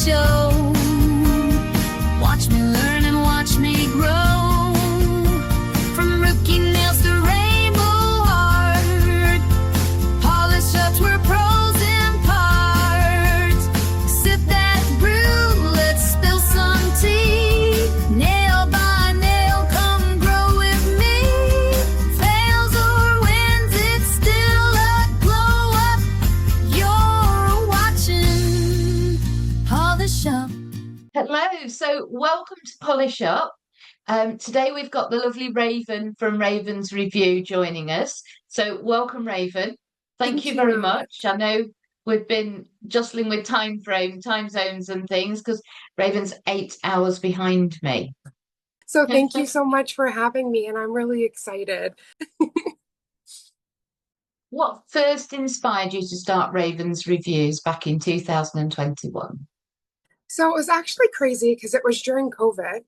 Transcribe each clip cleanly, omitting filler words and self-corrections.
show. Watch me learn and watch me grow. From rookie nails to rainbow art, polish ups were pros impart. Sip that brew, let's spill some tea. Nail by nail, come grow with me. Fails or wins, it's still a glow up. You're watching Polish Up. Hello, so welcome to Polish Up. Today we've got the lovely Raven from Raven's Review joining us. So welcome, Raven. Thank you very much. I know we've been jostling with time zones and things because Raven's 8 hours behind me. So thank you so much for having me, and I'm really excited. What first inspired you to start Raven's Reviews back in 2021? So it was actually crazy because it was during COVID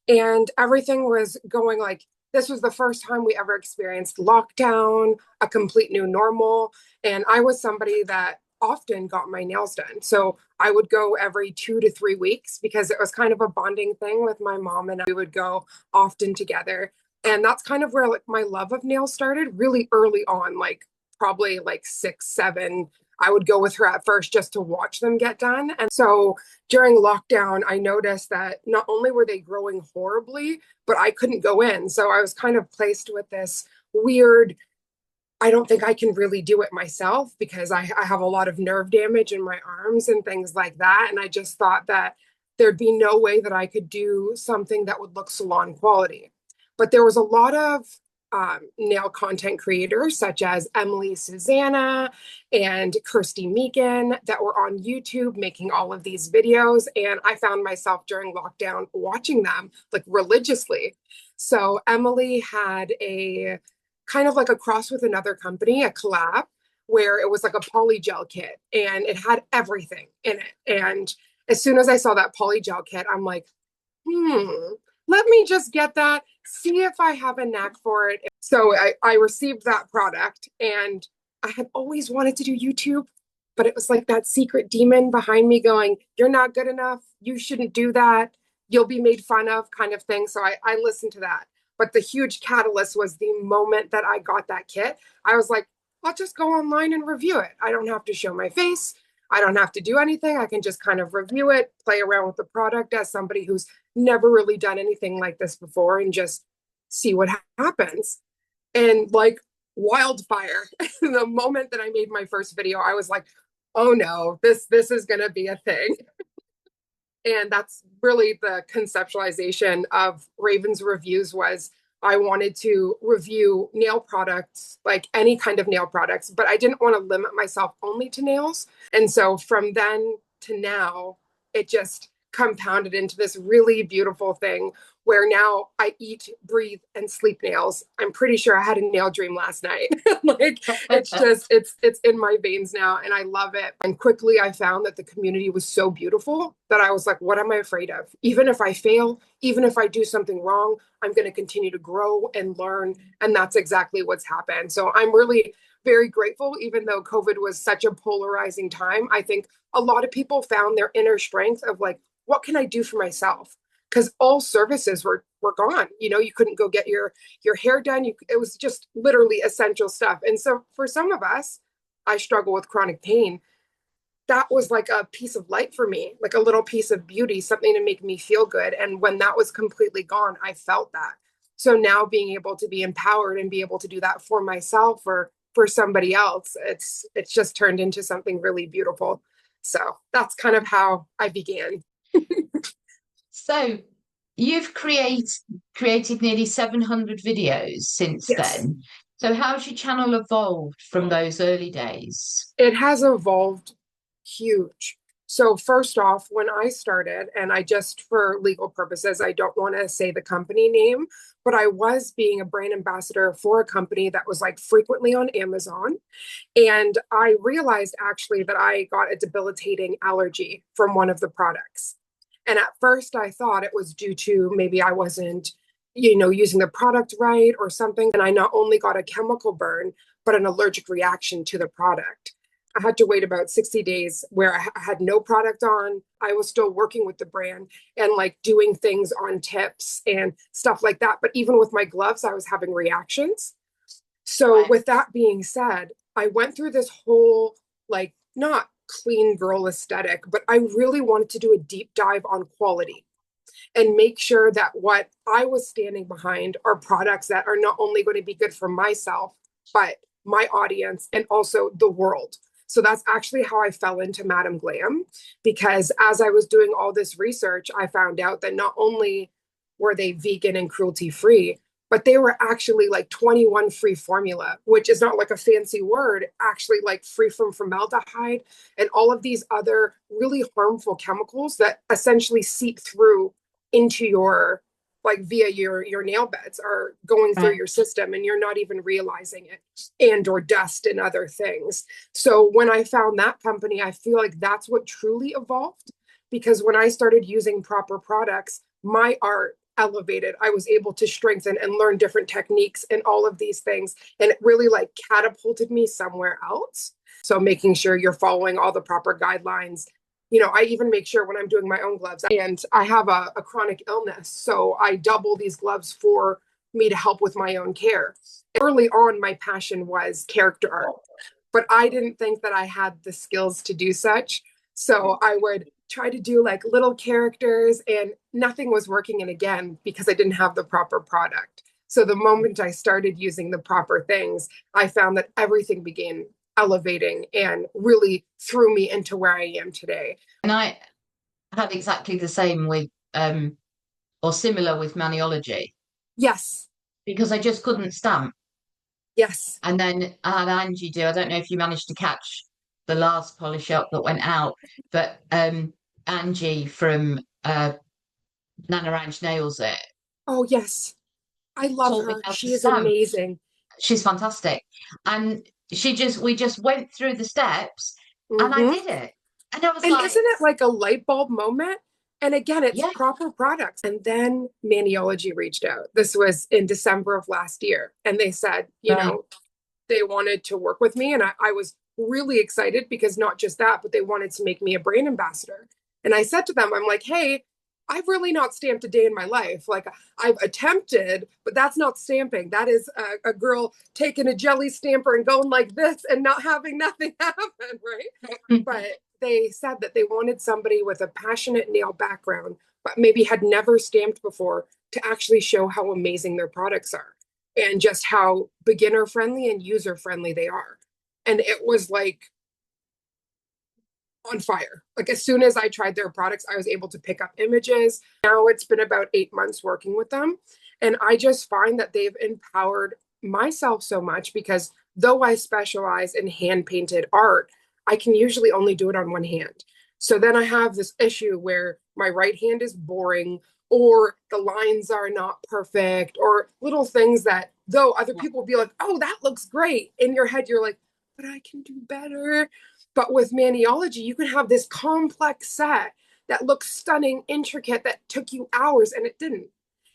and everything was going like, this was the first time we ever experienced lockdown, a complete new normal. And I was somebody that often got my nails done. So I would go every 2 to 3 weeks because it was kind of a bonding thing with my mom, and we would go often together. And that's kind of where like my love of nails started really early on, like probably like 6, 7. I would go with her at first just to watch them get done. And so during lockdown, I noticed that not only were they growing horribly, but I couldn't go in. So I was kind of placed with this weird, I don't think I can really do it myself because I have a lot of nerve damage in my arms and things like that. And I just thought that there'd be no way that I could do something that would look salon quality. But there was a lot of nail content creators such as Emily Susanna and Kirsty Meakin that were on YouTube making all of these videos. And I found myself during lockdown watching them like religiously. So Emily had a kind of like a cross with another company, a collab, where it was like a polygel kit and it had everything in it. And as soon as I saw that polygel kit, I'm like, let me just get that, see if I have a knack for it. So I received that product, and I had always wanted to do YouTube, but it was like that secret demon behind me going, you're not good enough. You shouldn't do that. You'll be made fun of kind of thing. So I listened to that. But the huge catalyst was the moment that I got that kit. I was like, I'll just go online and review it. I don't have to show my face. I don't have to do anything. I can just kind of review it, play around with the product as somebody who's never really done anything like this before and just see what happens. And like wildfire, the moment that I made my first video, I was like, oh no, this is going to be a thing. And that's really the conceptualization of Raven's Reviews was I wanted to review nail products, like any kind of nail products, but I didn't want to limit myself only to nails. And so from then to now, it just compounded into this really beautiful thing where now I eat, breathe, and sleep nails. I'm pretty sure I had a nail dream last night. Like it's in my veins now and I love it. And quickly I found that the community was so beautiful that I was like, what am I afraid of? Even if I fail, even if I do something wrong, I'm going to continue to grow and learn. And that's exactly what's happened. So I'm really very grateful, even though COVID was such a polarizing time. I think a lot of people found their inner strength of like, what can I do for myself? Because all services were gone. You know, you couldn't go get your hair done. It was just literally essential stuff. And so for some of us, I struggle with chronic pain. That was like a piece of light for me, like a little piece of beauty, something to make me feel good. And when that was completely gone, I felt that. So now being able to be empowered and be able to do that for myself or for somebody else, it's just turned into something really beautiful. So that's kind of how I began. So you've created nearly 700 videos since then. So how's your channel evolved from those early days? It has evolved huge. So first off, when I started, and I just for legal purposes, I don't want to say the company name, but I was being a brand ambassador for a company that was like frequently on Amazon. And I realized actually that I got a debilitating allergy from one of the products. And at first I thought it was due to maybe I wasn't, using the product right or something. And I not only got a chemical burn, but an allergic reaction to the product. I had to wait about 60 days where I had no product on. I was still working with the brand and like doing things on tips and stuff like that. But even with my gloves, I was having reactions. So, Right. with that being said, I went through this whole like not clean girl aesthetic, but I really wanted to do a deep dive on quality and make sure that what I was standing behind are products that are not only going to be good for myself, but my audience and also the world. So that's actually how I fell into Madam Glam, because as I was doing all this research, I found out that not only were they vegan and cruelty free, but they were actually like 21 free formula, which is not like a fancy word, actually like free from formaldehyde and all of these other really harmful chemicals that essentially seep through into your like via your nail beds are going through Right. your system and you're not even realizing it, and or dust and other things. So when I found that company, I feel like that's what truly evolved, because when I started using proper products, my art elevated. I was able to strengthen and learn different techniques and all of these things, and it really like catapulted me somewhere else. So making sure you're following all the proper guidelines. I even make sure when I'm doing my own gloves, and I have a chronic illness, so I double these gloves for me to help with my own care. Early on, my passion was character art, but I didn't think that I had the skills to do such. So I would try to do like little characters, and nothing was working. And again, because I didn't have the proper product. So the moment I started using the proper things, I found that everything began elevating and really threw me into where I am today. And I had exactly the same with or similar with Maniology, Yes, because I just couldn't stamp. yes. And then I had Angie do, I don't know if you managed to catch the last polish up that went out, but Angie from Nana Ranch Nails It Oh, yes. I love taught me her. how to She is stamp. amazing. She's fantastic. And we just went through the steps and I Hmm. did it. And I was And like, isn't it like a light bulb moment? And again, it's yeah, proper products. And then Maniology reached out. This was in December of last year. And they said, right. they wanted to work with me. And I was really excited, because not just that, but they wanted to make me a brand ambassador. And I said to them, I'm like, hey, I've really not stamped a day in my life. Like, I've attempted, but that's not stamping. That is a girl taking a jelly stamper and going like this and not having nothing happen, right? But they said that they wanted somebody with a passionate nail background, but maybe had never stamped before, to actually show how amazing their products are and just how beginner friendly and user friendly they are. And it was like on fire. Like, as soon as I tried their products, I was able to pick up images. Now it's been about 8 months working with them. And I just find that they've empowered myself so much, because though I specialize in hand painted art, I can usually only do it on one hand. So then I have this issue where my right hand is boring, or the lines are not perfect, or little things that, though other people will be like, oh, that looks great, in your head, you're like, but I can do better. But with Maniology, you can have this complex set that looks stunning, intricate, that took you hours, and it didn't.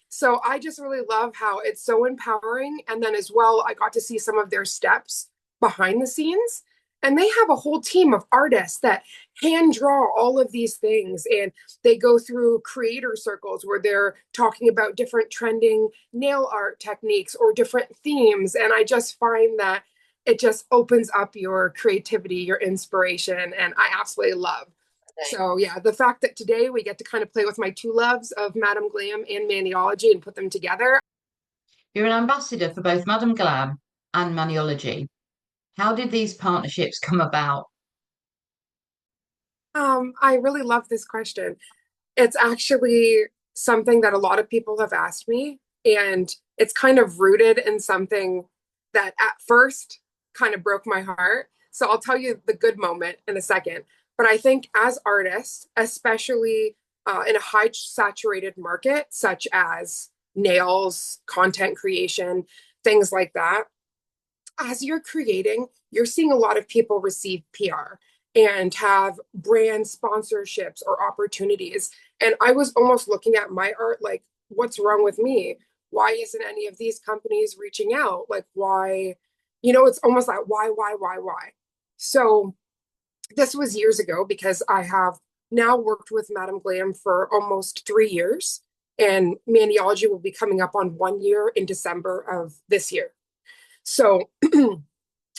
So I just really love how it's so empowering. And then as well, I got to see some of their steps behind the scenes. And they have a whole team of artists that hand draw all of these things. And they go through creator circles where they're talking about different trending nail art techniques or different themes. And I just find that it just opens up your creativity, your inspiration, and I absolutely love. So yeah, the fact that today we get to kind of play with my two loves of Madam Glam and Maniology and put them together. You're an ambassador for both Madam Glam and Maniology. How did these partnerships come about? I really love this question. It's actually something that a lot of people have asked me, and it's kind of rooted in something that at first kind of broke my heart. So I'll tell you the good moment in a second. But I think as artists, especially in a high saturated market, such as nails, content creation, things like that, as you're creating, you're seeing a lot of people receive PR and have brand sponsorships or opportunities. And I was almost looking at my art like, what's wrong with me? Why isn't any of these companies reaching out? Like, why? It's almost like, why? So this was years ago because I have now worked with Madam Glam for almost 3 years, and Maniology will be coming up on 1 year in December of this year. So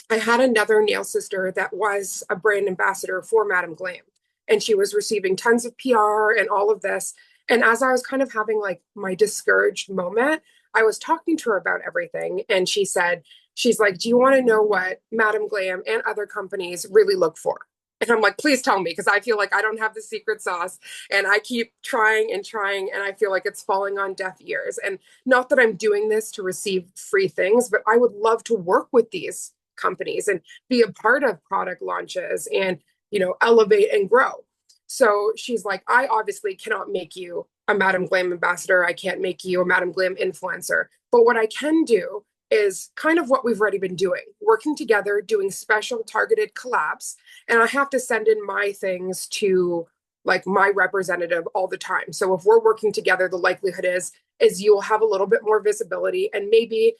I had another nail sister that was a brand ambassador for Madam Glam, and she was receiving tons of PR and all of this. And as I was kind of having like my discouraged moment, I was talking to her about everything. And she said, she's like, do you want to know what Madam Glam and other companies really look for? And I'm like, please tell me, because I feel like I don't have the secret sauce and I keep trying and trying. And I feel like it's falling on deaf ears. And not that I'm doing this to receive free things, but I would love to work with these companies and be a part of product launches and, elevate and grow. So she's like, I obviously cannot make you a Madam Glam ambassador. I can't make you a Madam Glam influencer. But what I can do is kind of what we've already been doing, working together, doing special targeted collabs. And I have to send in my things to like my representative all the time. So if we're working together, the likelihood is you'll have a little bit more visibility, and maybe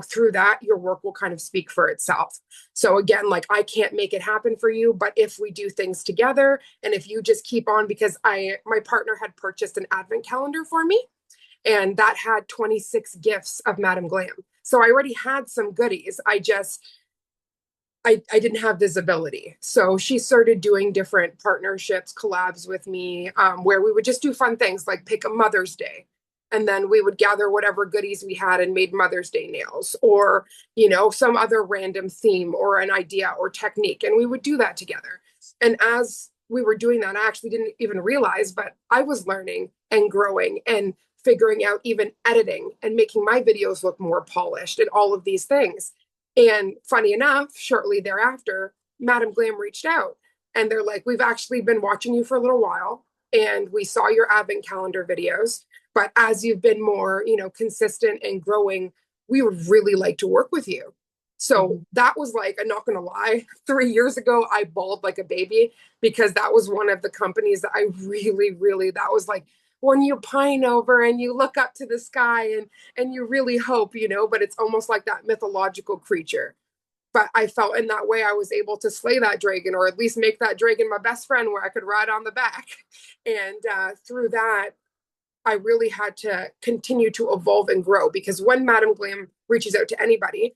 through that your work will kind of speak for itself. So again, like I can't make it happen for you, but if we do things together and if you just keep on, because my partner had purchased an advent calendar for me, and that had 26 gifts of Madam Glam. So I already had some goodies. I didn't have visibility. So she started doing different partnerships, collabs with me, where we would just do fun things like pick a Mother's Day. And then we would gather whatever goodies we had and made Mother's Day nails, or, some other random theme or an idea or technique. And we would do that together. And as we were doing that, I actually didn't even realize, but I was learning and growing and figuring out even editing and making my videos look more polished and all of these things. And funny enough, shortly thereafter, Madam Glam reached out and they're like, we've actually been watching you for a little while and we saw your advent calendar videos. But as you've been more, consistent and growing, we would really like to work with you. So that was like, I'm not going to lie, 3 years ago, I bawled like a baby because that was one of the companies that I really, really, that was like when you pine over and you look up to the sky and you really hope, but it's almost like that mythological creature. But I felt in that way I was able to slay that dragon, or at least make that dragon my best friend where I could ride on the back. And through that, I really had to continue to evolve and grow, because when Madam Glam reaches out to anybody,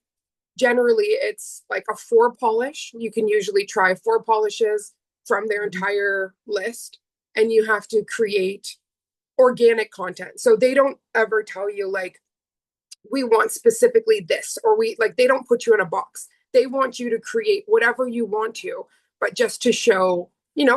generally it's like a 4 polish. You can usually try 4 polishes from their entire list, and you have to create organic content. So they don't ever tell you like, we want specifically this, or they don't put you in a box. They want you to create whatever you want to, but just to show,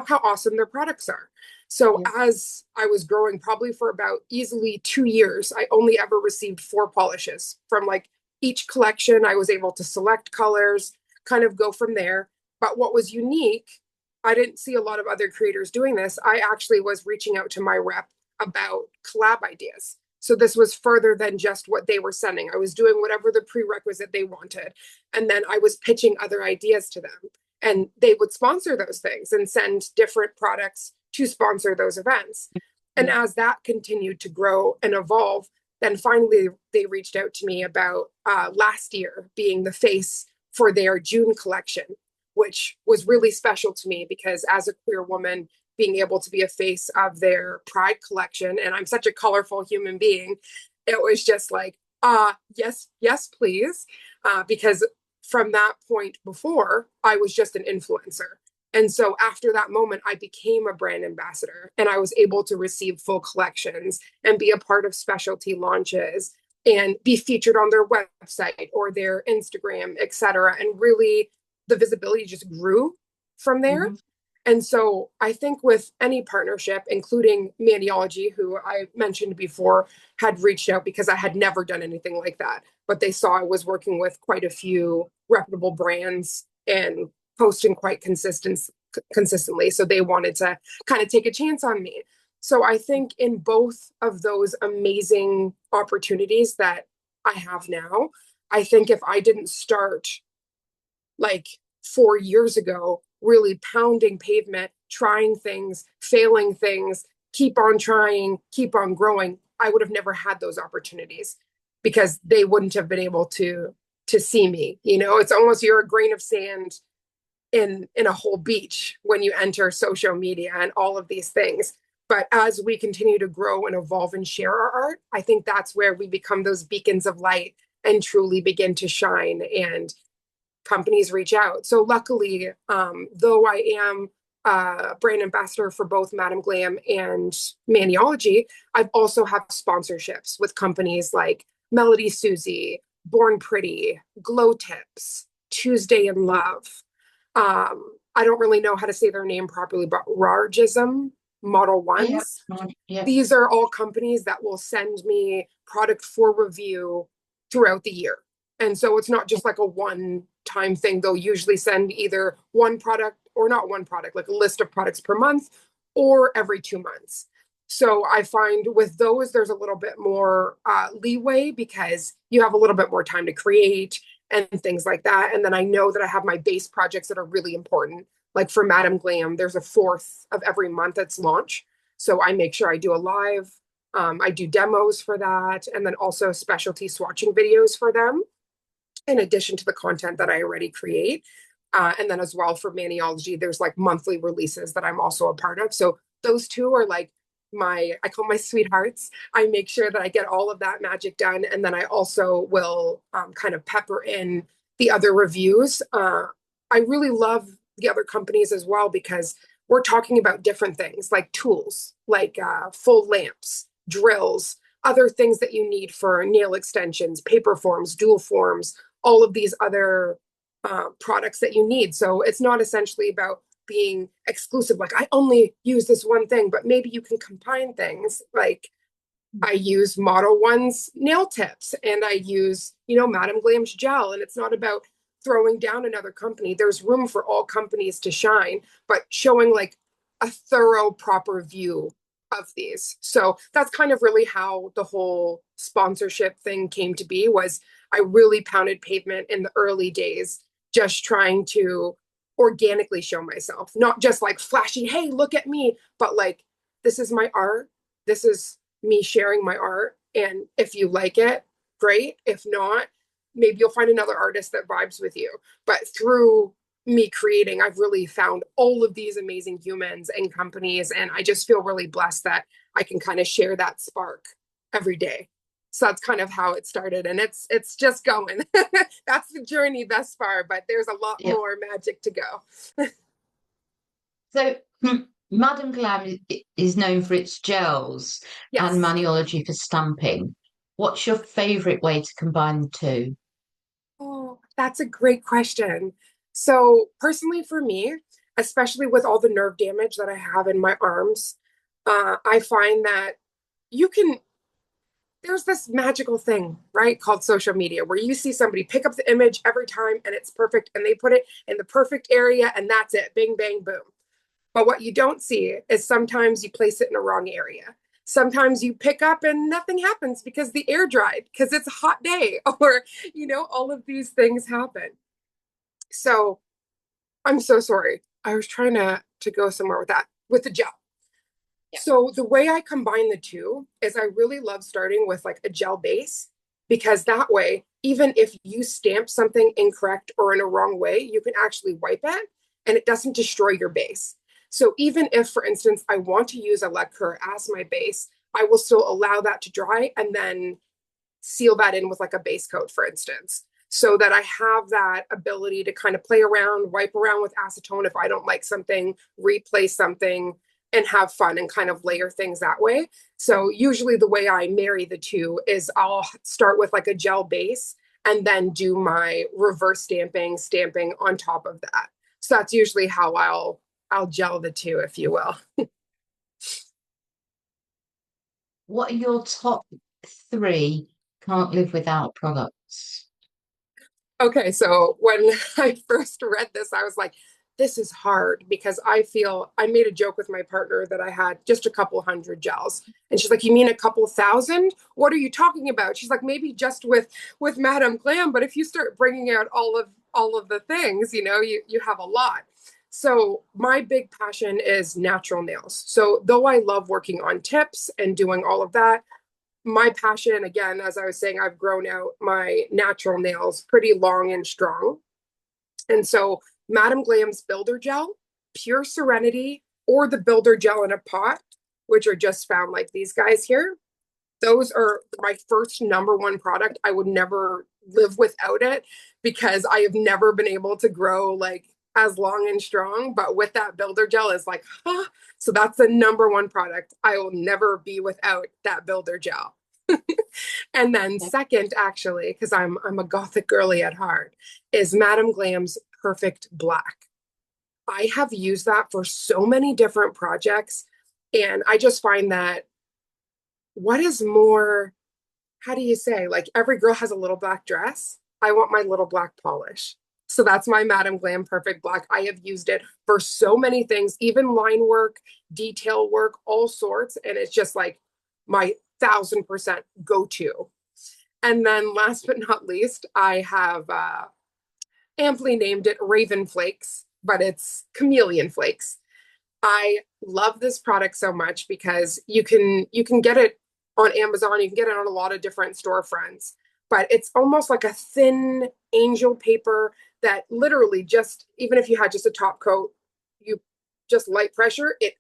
how awesome their products are. So as I was growing, probably for about easily 2 years, I only ever received 4 polishes from like each collection. I was able to select colors, kind of go from there. But what was unique, I didn't see a lot of other creators doing this. I actually was reaching out to my rep about collab ideas. So this was further than just what they were sending. I was doing whatever the prerequisite they wanted. And then I was pitching other ideas to them. And they would sponsor those things and send different products to sponsor those events. And as that continued to grow and evolve, then finally they reached out to me about last year being the face for their June collection, which was really special to me because as a queer woman, being able to be a face of their Pride collection, and I'm such a colorful human being, it was just like, yes, please. Because from that point before, I was just an influencer. And so after that moment, I became a brand ambassador and I was able to receive full collections and be a part of specialty launches and be featured on their website or their Instagram, etc. And really the visibility just grew from there. And so I think with any partnership, including Maniology, who I mentioned before, had reached out because I had never done anything like that. But they saw I was working with quite a few reputable brands and posting quite consistently. So they wanted to kind of take a chance on me. So I think in both of those amazing opportunities that I have now, I think if I didn't start like 4 years ago, really pounding pavement, trying things, failing things, keep on trying, keep on growing, I would have never had those opportunities because they wouldn't have been able to see me. It's almost you're a grain of sand in a whole beach when you enter social media and all of these things. But as we continue to grow and evolve and share our art, I think that's where we become those beacons of light and truly begin to shine, and companies reach out. So luckily, though I am a brand ambassador for both Madam Glam and Maniology, I've also have sponsorships with companies like Melody Susie, Born Pretty, Glow Tips, Tuesday in Love. I don't really know how to say their name properly, but Rargism Model Yeah, Ones. yeah. These are all companies that will send me product for review throughout the year. And so it's not just like a one time thing. They'll usually send either one product or not one product, like a list of products per month or every 2 months. So I find with those, there's a little bit more leeway because you have a little bit more time to create and things like that. And then I know that I have my base projects that are really important. Like for Madam Glam, there's a fourth of every month that's launch. So I make sure I do a live. I do demos for that, and then also specialty swatching videos for them, in addition to the content that I already create. And then as well for Maniology, there's like monthly releases that I'm also a part of. So those two are like I call my sweethearts. I make sure that I get all of that magic done. And then I also will kind of pepper in the other reviews. I really love the other companies as well because we're talking about different things like tools, like full lamps, drills, other things that you need for nail extensions, paper forms, dual forms, all of these other products that you need. So it's not essentially about being exclusive, like I only use this one thing, but maybe you can combine things. Like I use Model One's nail tips and I use, Madam Glam's gel. And it's not about throwing down another company. There's room for all companies to shine, but showing like a thorough, proper view of these. So that's kind of really how the whole sponsorship thing came to be. Was I really pounded pavement in the early days, just trying to organically show myself, not just like flashy, hey, look at me, but like, this is my art. This is me sharing my art. And if you like it, great. If not, maybe you'll find another artist that vibes with you. But through me creating, I've really found all of these amazing humans and companies. And I just feel really blessed that I can kind of share that spark every day. So that's kind of how it started. And it's just going. That's the journey thus far, but there's a lot Yep. more magic to go. So Madam Glam is known for its gels and Yes. Maniology for stamping. What's your favorite way to combine the two? Oh, that's a great question. So, personally, for me, especially with all the nerve damage that I have in my arms, I find that you can, there's this magical thing, right, called social media where you see somebody pick up the image every time and it's perfect and they put it in the perfect area and that's it, bing, bang, boom. But what you don't see is sometimes you place it in a wrong area. Sometimes you pick up and nothing happens because the air dried, because it's a hot day, or, all of these things happen. So I'm so sorry. I was trying to go somewhere with that, with the gel. Yeah. So the way I combine the two is I really love starting with like a gel base, because that way, even if you stamp something incorrect or in a wrong way, you can actually wipe it and it doesn't destroy your base. So even if, for instance, I want to use a lacquer as my base, I will still allow that to dry and then seal that in with like a base coat, for instance, so that I have that ability to kind of play around, wipe around with acetone if I don't like something, replace something, and have fun and kind of layer things that way. So usually the way I marry the two is I'll start with like a gel base and then do my reverse stamping on top of that. So that's usually how I'll gel the two, if you will. What are your top three can't live without products? Okay, so when I first read this, I was like, this is hard because I made a joke with my partner that I had just a couple hundred gels. And she's like, you mean a couple thousand? What are you talking about? She's like, maybe just with Madam Glam, but if you start bringing out all of the things, you have a lot. So my big passion is natural nails. So though I love working on tips and doing all of that, my passion, again, as I was saying, I've grown out my natural nails pretty long and strong. And so Madam Glam's Builder Gel, Pure Serenity, or the Builder Gel in a pot, which are just found like these guys here. Those are my first number one product. I would never live without it because I have never been able to grow like as long and strong. But with that builder gel is like, huh. So that's the number one product. I will never be without that builder gel. And then second, actually, because I'm a gothic girly at heart, is Madam Glam's Perfect Black. I have used that for so many different projects. And I just find that what is more, how do you say, like every girl has a little black dress. I want my little black polish. So that's my Madam Glam Perfect Black. I have used it for so many things, even line work, detail work, all sorts. And it's just like my 1000% go-to. And then last but not least, I have amply named it Raven Flakes, but it's chameleon flakes. I love this product so much because you can get it on Amazon, you can get it on a lot of different storefronts, but it's almost like a thin angel paper that literally just, even if you had just a top coat, you just light pressure, it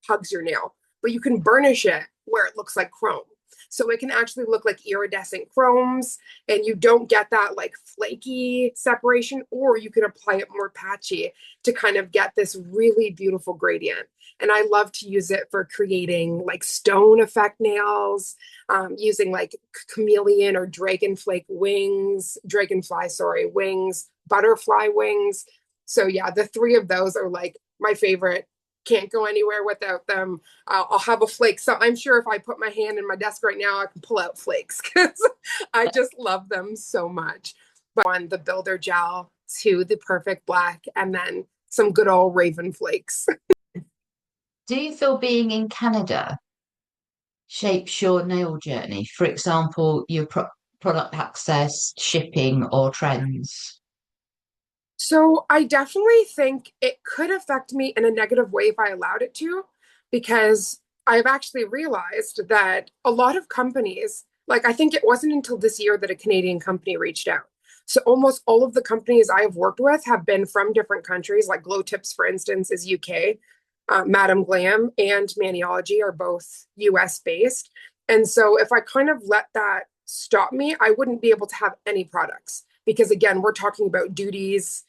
hugs your nail. But you can burnish it where it looks like chrome. So it can actually look like iridescent chromes, and you don't get that like flaky separation, or you can apply it more patchy to kind of get this really beautiful gradient. And I love to use it for creating like stone effect nails, using like chameleon or dragonfly, wings, butterfly wings. So yeah, the three of those are like my favorite. Can't go anywhere without them. I'll have a flake. So I'm sure if I put my hand in my desk right now, I can pull out flakes because I just love them so much. But on the builder gel to the perfect black and then some good old Raven flakes. Do you feel being in Canada shapes your nail journey? For example, your product access, shipping, or trends? So I definitely think it could affect me in a negative way if I allowed it to, because I've actually realized that a lot of companies, like I think it wasn't until this year that a Canadian company reached out. So almost all of the companies I have worked with have been from different countries, like Glow Tips, for instance, is UK. Madam Glam and Maniology are both US based. And so if I kind of let that stop me, I wouldn't be able to have any products because, again, we're talking about duties,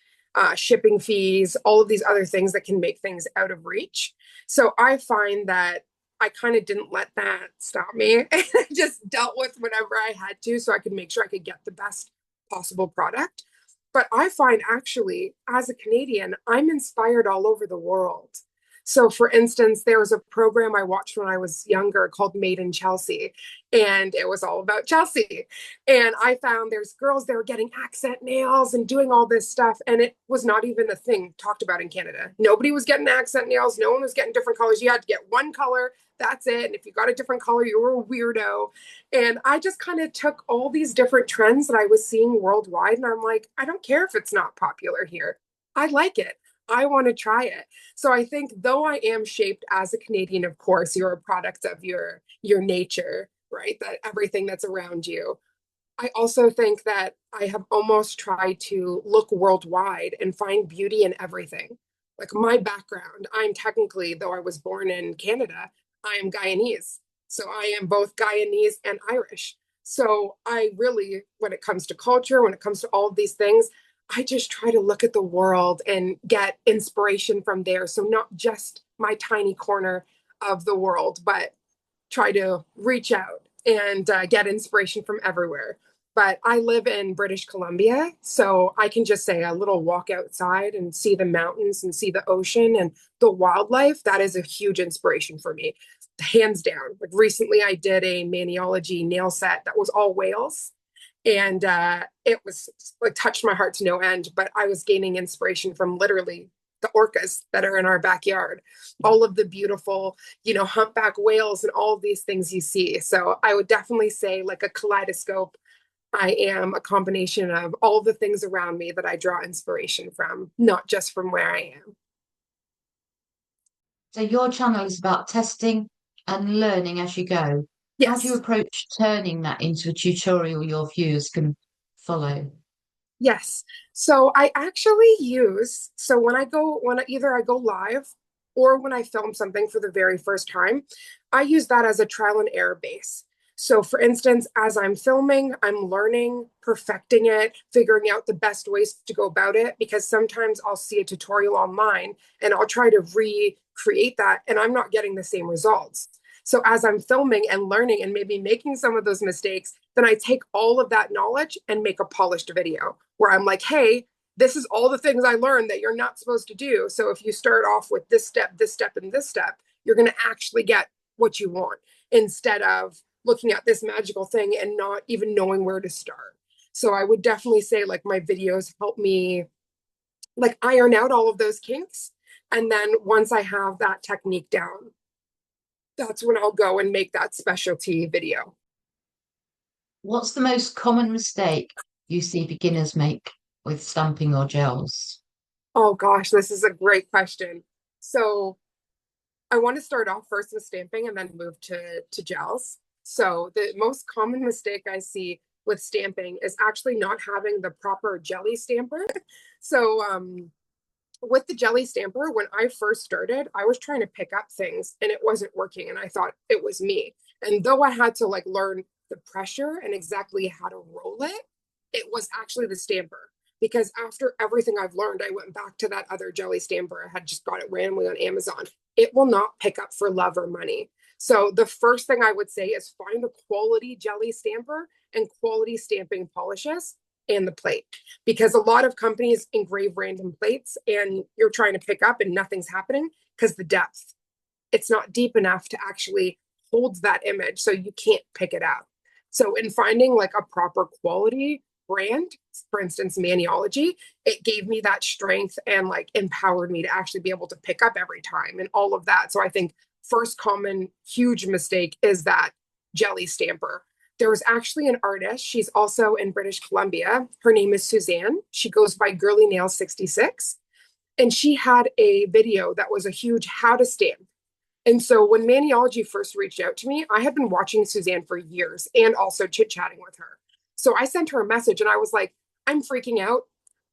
shipping fees, all of these other things that can make things out of reach. So I find that I kind of didn't let that stop me. I just dealt with whatever I had to so I could make sure I could get the best possible product. But I find actually, as a Canadian, I'm inspired all over the world. So, for instance, there was a program I watched when I was younger called Made in Chelsea, and it was all about Chelsea. And I found there's girls that were getting accent nails and doing all this stuff, and it was not even a thing talked about in Canada. Nobody was getting accent nails. No one was getting different colors. You had to get one color. That's it. And if you got a different color, you were a weirdo. And I just kind of took all these different trends that I was seeing worldwide, and I'm like, I don't care if it's not popular here. I like it. I want to try it. So I think though I am shaped as a Canadian, of course, you're a product of your nature, right? That everything that's around you. I also think that I have almost tried to look worldwide and find beauty in everything. Like my background, I'm technically, though I was born in Canada, I am Guyanese. So I am both Guyanese and Irish. So I really, when it comes to culture, when it comes to all of these things, I just try to look at the world and get inspiration from there. So not just my tiny corner of the world, but try to reach out and get inspiration from everywhere. But I live in British Columbia, so I can just say a little walk outside and see the mountains and see the ocean and the wildlife. That is a huge inspiration for me, hands down. Like recently, I did a Maniology nail set that was all whales, and it was like touched my heart to no end. But I was gaining inspiration from literally the orcas that are in our backyard, all of the beautiful, humpback whales and all of these things you see. So I would definitely say, like a kaleidoscope, I am a combination of all the things around me that I draw inspiration from, not just from where I am. So your channel is about testing and learning as you go. How do you Yes. approach turning that into a tutorial your viewers can follow? Yes. So I actually use, so either I go live or when I film something for the very first time, I use that as a trial and error base. So for instance, as I'm filming, I'm learning, perfecting it, figuring out the best ways to go about it, because sometimes I'll see a tutorial online and I'll try to recreate that and I'm not getting the same results. So as I'm filming and learning and maybe making some of those mistakes, then I take all of that knowledge and make a polished video where I'm like, hey, this is all the things I learned that you're not supposed to do. So if you start off with this step, and this step, you're going to actually get what you want instead of looking at this magical thing and not even knowing where to start. So I would definitely say like my videos help me like iron out all of those kinks. And then once I have that technique down, that's when I'll go and make that specialty video. What's the most common mistake you see beginners make with stamping or gels? Oh gosh, this is a great question. So I want to start off first with stamping and then move to gels. So the most common mistake I see with stamping is actually not having the proper jelly stamper. So with the jelly stamper, when I first started, I was trying to pick up things and it wasn't working, and I thought it was me. And though I had to like learn the pressure and exactly how to roll it, it was actually the stamper. Because after everything I've learned, I went back to that other jelly stamper. I had just got it randomly on Amazon. It will not pick up for love or money. So the first thing I would say is find a quality jelly stamper and quality stamping polishes and the plate, because a lot of companies engrave random plates and you're trying to pick up and nothing's happening because the depth, it's not deep enough to actually hold that image, so you can't pick it up. So in finding like a proper quality brand, for instance Maniology, it gave me that strength and like empowered me to actually be able to pick up every time and all of that. So I think first common huge mistake is that jelly stamper. There was actually an artist. She's also in British Columbia. Her name is Suzanne. She goes by Girly Nail 66. And she had a video that was a huge how to stamp. And so when Maniology first reached out to me, I had been watching Suzanne for years and also chit-chatting with her. So I sent her a message and I was like, I'm freaking out.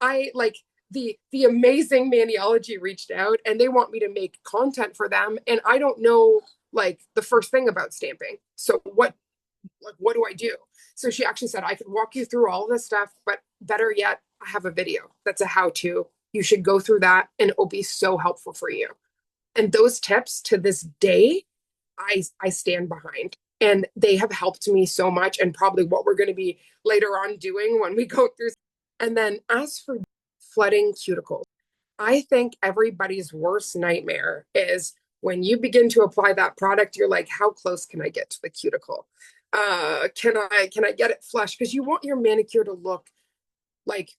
I like the amazing Maniology reached out and they want me to make content for them. And I don't know like the first thing about stamping. So what do I do? So she actually said, I could walk you through all this stuff, but better yet, I have a video that's a how to. You should go through that and it will be so helpful for you. And those tips to this day, I stand behind. And they have helped me so much, and probably what we're going to be later on doing when we go through. And then as for flooding cuticles, I think everybody's worst nightmare is when you begin to apply that product, you're like, how close can I get to the cuticle? Can I get it flush? Because you want your manicure to look like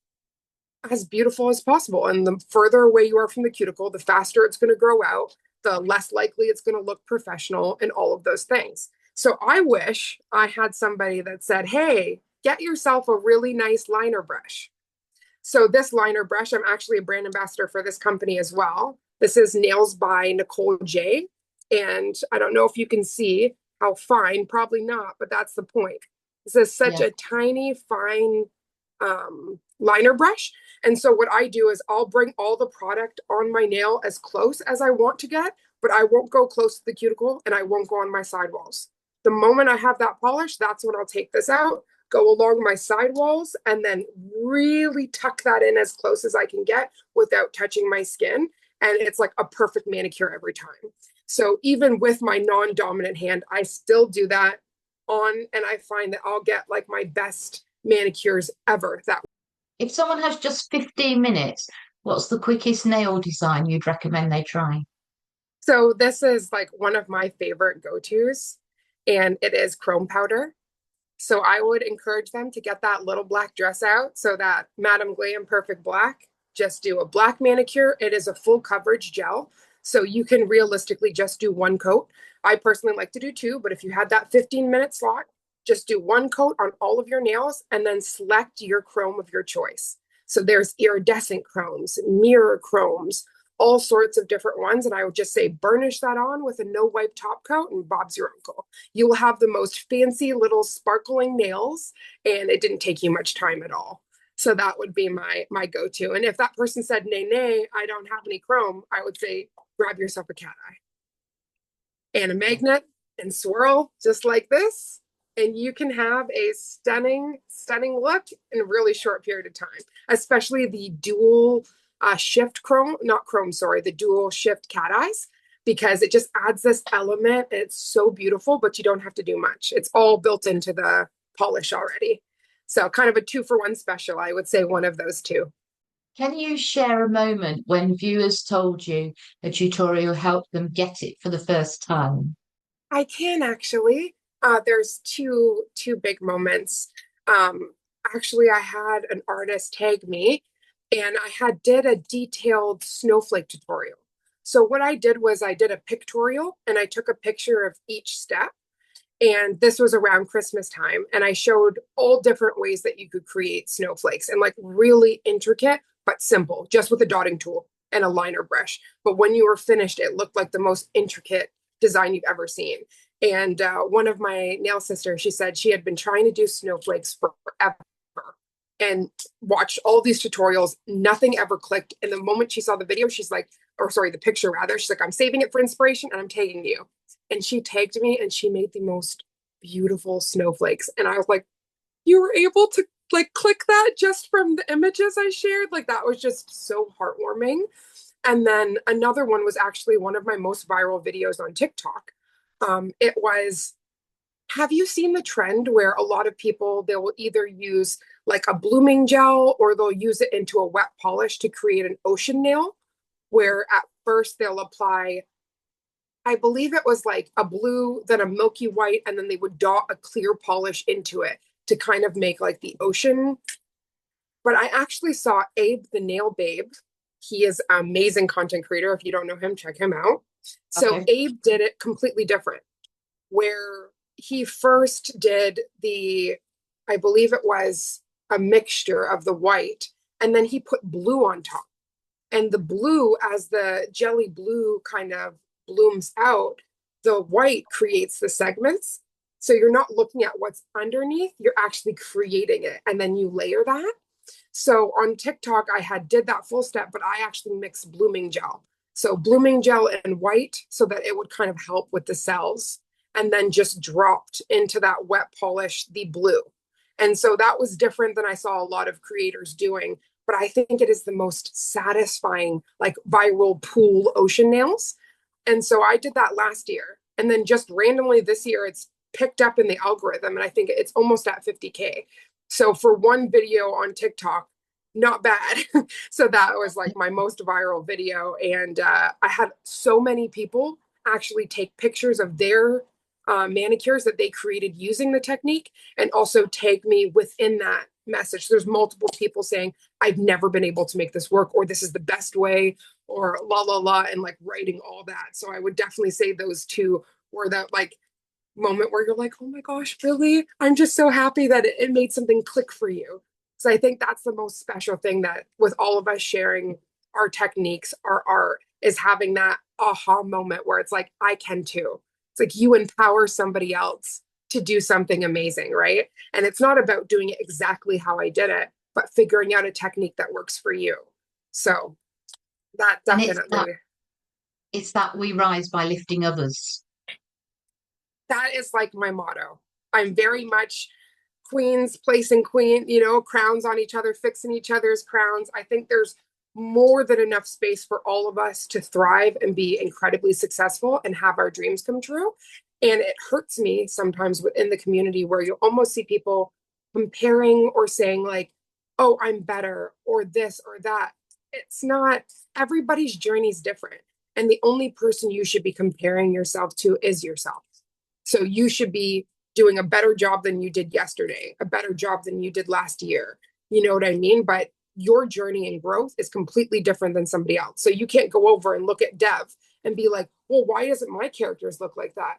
as beautiful as possible. And the further away you are from the cuticle, the faster it's going to grow out, the less likely it's going to look professional, and all of those things. So I wish I had somebody that said, hey, get yourself a really nice liner brush. So this liner brush, I'm actually a brand ambassador for this company as well. This is Nails by Nicole J. And I don't know if you can see how fine, probably not, but that's the point. This is such Yeah. a tiny, fine liner brush. And so what I do is I'll bring all the product on my nail as close as I want to get, but I won't go close to the cuticle and I won't go on my sidewalls. The moment I have that polish, that's when I'll take this out, go along my sidewalls, and then really tuck that in as close as I can get without touching my skin. And it's like a perfect manicure every time. So even with my non-dominant hand, I still do that on, and I find that I'll get like my best manicures ever that. If someone has just 15 minutes, what's the quickest nail design you'd recommend they try? So this is like one of my favorite go-tos, and it is chrome powder. So I would encourage them to get that little black dress out. So that Madam Glam Perfect Black, just do a black manicure. It is a full coverage gel. So you can realistically just do one coat. I personally like to do two, but if you had that 15-minute slot, just do one coat on all of your nails and then select your chrome of your choice. So there's iridescent chromes, mirror chromes, all sorts of different ones. And I would just say burnish that on with a no wipe top coat and Bob's your uncle. You will have the most fancy little sparkling nails, and it didn't take you much time at all. So that would be my go-to. And if that person said, nay, nay, I don't have any chrome, I would say, grab yourself a cat eye and a magnet and swirl just like this. And you can have a stunning, stunning look in a really short period of time, especially the dual shift chrome, not chrome, sorry, the dual shift cat eyes, because it just adds this element. It's so beautiful, but you don't have to do much. It's all built into the polish already. So kind of a 2-for-1 special, I would say one of those two. Can you share a moment when viewers told you a tutorial helped them get it for the first time? I can actually. There's two big moments. Actually, I had an artist tag me, and I had did a detailed snowflake tutorial. So what I did was I did a pictorial, and I took a picture of each step. And this was around Christmas time, and I showed all different ways that you could create snowflakes and like really intricate but simple, just with a dotting tool and a liner brush. But when you were finished, it looked like the most intricate design you've ever seen. And one of my nail sisters, she said she had been trying to do snowflakes for forever and watched all these tutorials. Nothing ever clicked. And the moment she saw the video, she's like, or sorry, the picture rather, she's like, I'm saving it for inspiration and I'm tagging you. And she tagged me and she made the most beautiful snowflakes. And I was like, you were able to like click that just from the images I shared? Like that was just so heartwarming. And then another one was actually one of my most viral videos on TikTok. It was, have you seen the trend where a lot of people, they will either use like a blooming gel or they'll use it into a wet polish to create an ocean nail, where at first they'll apply, I believe it was like a blue, then a milky white, and then they would dot a clear polish into it to kind of make like the ocean. But I actually saw Abe the Nail Babe. He is an amazing content creator. If you don't know him, check him out. So Okay. Abe did it completely different, where he first did the, I believe it was a mixture of the white, and then he put blue on top. And the blue, as the jelly blue kind of blooms out, the white creates the segments. So you're not looking at what's underneath, you're actually creating it. And then you layer that. So on TikTok, I had did that full step, but I actually mixed blooming gel. So blooming gel and white so that it would kind of help with the cells, and then just dropped into that wet polish the blue. And so that was different than I saw a lot of creators doing. But I think it is the most satisfying, like viral pool ocean nails. And so I did that last year. And then just randomly this year, it's picked up in the algorithm. And I think it's almost at 50K. So for one video on TikTok, not bad. So that was like my most viral video. And I had so many people actually take pictures of their manicures that they created using the technique and also tag me within that message. There's multiple people saying, I've never been able to make this work, or this is the best way, or la la la, and like writing all that. So I would definitely say those two were that like moment where you're like, oh my gosh, really? I'm just so happy that it made something click for you. So I think that's the most special thing, that with all of us sharing our techniques, our art, is having that aha moment where it's like, I can too. It's like you empower somebody else to do something amazing, right? And it's not about doing it exactly how I did it, but figuring out a technique that works for you. So that And definitely, it's that we rise by lifting others. that is like my motto. I'm very much queens placing crowns on each other, fixing each other's crowns. I think there's more than enough space for all of us to thrive and be incredibly successful and have our dreams come true. And it hurts me sometimes within the community where you almost see people comparing or saying like, oh, I'm better or this or that. It's not, everybody's journey is different. And the only person you should be comparing yourself to is yourself. So you should be doing a better job than you did yesterday, a better job than you did last year. You know what I mean? But your journey and growth is completely different than somebody else. So you can't go over and look at Dev and be like, well, why doesn't my characters look like that?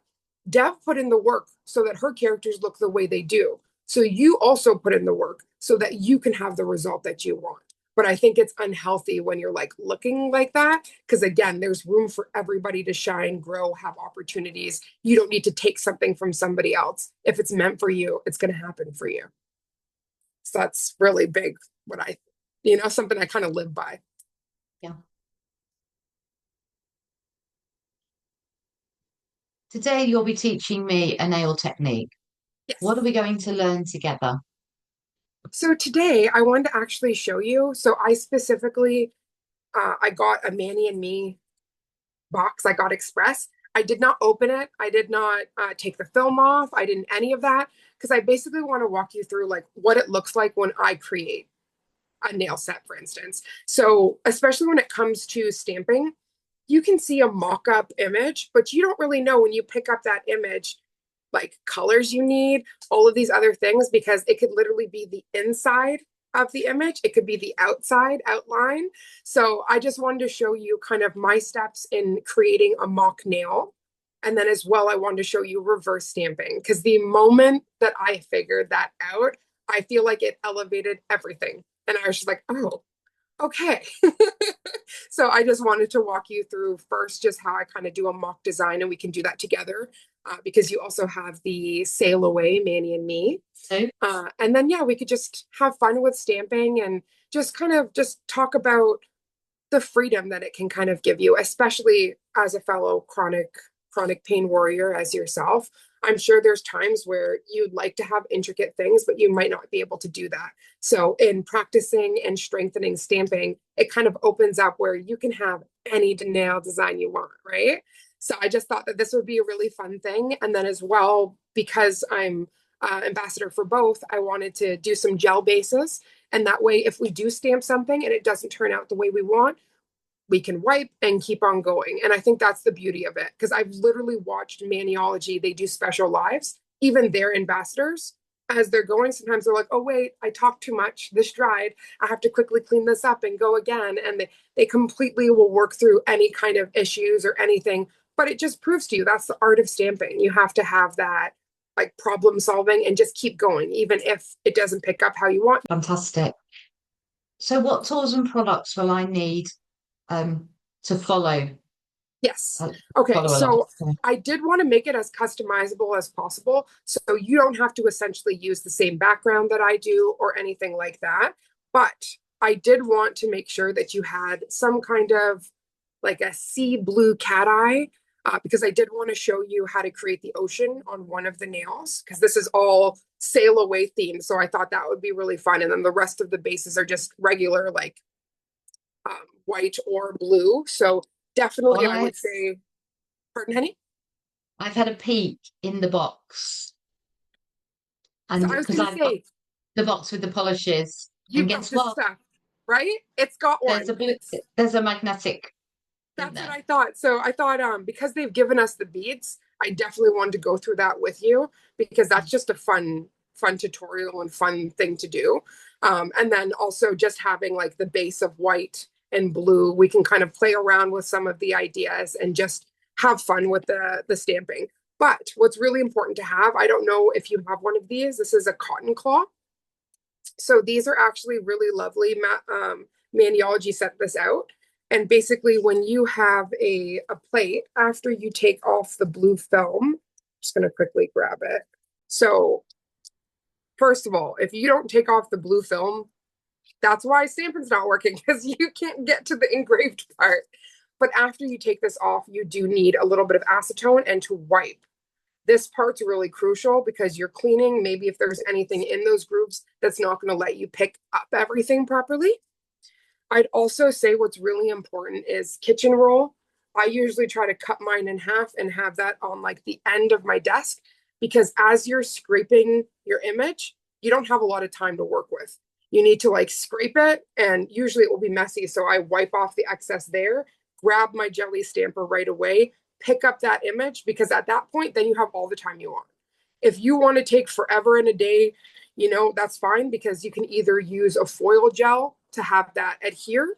Dev put in the work so that her characters look the way they do. So you also put in the work so that you can have the result that you want. But I think it's unhealthy when you're like looking like that, because again, there's room for everybody to shine, grow, have opportunities. You don't need to take something from somebody else. If it's meant for you, it's going to happen for you. So that's really big, what something I kind of live by. Yeah. Today you'll be teaching me a nail technique. What are Yes. we going to learn together? So today I wanted to actually show you. So I specifically, I got a Manny and Me box. I got Express. I did not open it. I did not take the film off. I didn't any of that because I basically want to walk you through like what it looks like when I create a nail set, for instance. So especially when it comes to stamping, you can see a mock-up image, but you don't really know when you pick up that image like colors you need, all of these other things, because it could literally be the inside of the image. It could be the outside outline. So I just wanted to show you kind of my steps in creating a mock nail. And then as well, I wanted to show you reverse stamping because the moment that I figured that out, I feel like it elevated everything. And I was just like, oh, okay. So I just wanted to walk you through first just how I kind of do a mock design, and we can do that together because you also have the Sail Away, Manny and Me. So, And then, yeah, we could just have fun with stamping and just kind of just talk about the freedom that it can kind of give you, especially as a fellow chronic pain warrior as yourself. I'm sure there's times where you'd like to have intricate things, but you might not be able to do that. So in practicing and strengthening stamping, it kind of opens up where you can have any nail design you want, right? So I just thought that this would be a really fun thing. And then as well, because I'm ambassador for both, I wanted to do some gel bases. And that way, if we do stamp something and it doesn't turn out the way we want, we can wipe and keep on going. And I think that's the beauty of it because I've literally watched Maniology. They do special lives, even their ambassadors. As they're going, sometimes they're like, oh, wait, I talked too much. This dried. I have to quickly clean this up and go again. And they completely will work through any kind of issues or anything. But it just proves to you that's the art of stamping. You have to have that like problem solving and just keep going, even if it doesn't pick up how you want. fantastic. So what tools and products will I need to Yes. Okay. follow along? So I did want to make it as customizable as possible. So you don't have to essentially use the same background that I do or anything like that. But I did want to make sure that you had some kind of like a sea blue cat eye because I did want to show you how to create the ocean on one of the nails because this is all sail away themed. So I thought that would be really fun. And then the rest of the bases are just regular like white or blue. So definitely, Well, I would say, pardon, honey? I've had a peek in the box, So and I was because going to I've got say, the box with the polishes, and you've got guess this what? stuff, right? It's got There's one, a and blue, it's there's a magnetic in that's what there. I thought. So I thought, because they've given us the beads, I definitely wanted to go through that with you because that's just a fun tutorial and fun thing to do. And then also just having like the base of white and blue, we can kind of play around with some of the ideas and just have fun with the stamping. But what's really important to have, I don't know if you have one of these. This is a cotton claw. So these are actually really lovely. Maniology set this out. And basically, when you have a plate, after you take off the blue film, I'm just going to quickly grab it. So first of all, if you don't take off the blue film, that's why stamping's not working because you can't get to the engraved part. But after you take this off, you do need a little bit of acetone and to wipe. This part's really crucial because you're cleaning. Maybe if there's anything in those grooves that's not going to let you pick up everything properly. I'd also say what's really important is kitchen roll. I usually try to cut mine in half and have that on like the end of my desk because as you're scraping your image, you don't have a lot of time to work with. You need to like scrape it and usually it will be messy. So I wipe off the excess there, grab my jelly stamper right away, pick up that image because at that point, then you have all the time you want. If you want to take forever in a day, that's fine because you can either use a foil gel to have that adhere,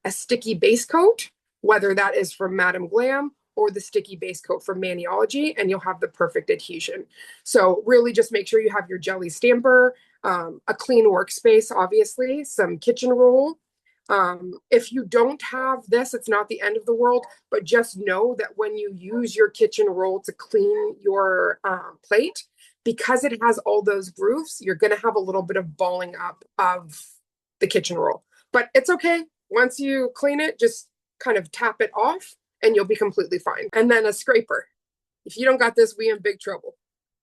a sticky base coat, whether that is from Madam Glam or the sticky base coat from Maniology, and you'll have the perfect adhesion. So really just make sure you have your jelly stamper, a clean workspace, obviously, some kitchen roll. If you don't have this, it's not the end of the world, but just know that when you use your kitchen roll to clean your plate, because it has all those grooves, you're going to have a little bit of balling up of the kitchen roll. But it's okay. Once you clean it, just kind of tap it off and you'll be completely fine. And then a scraper. If you don't got this, we in big trouble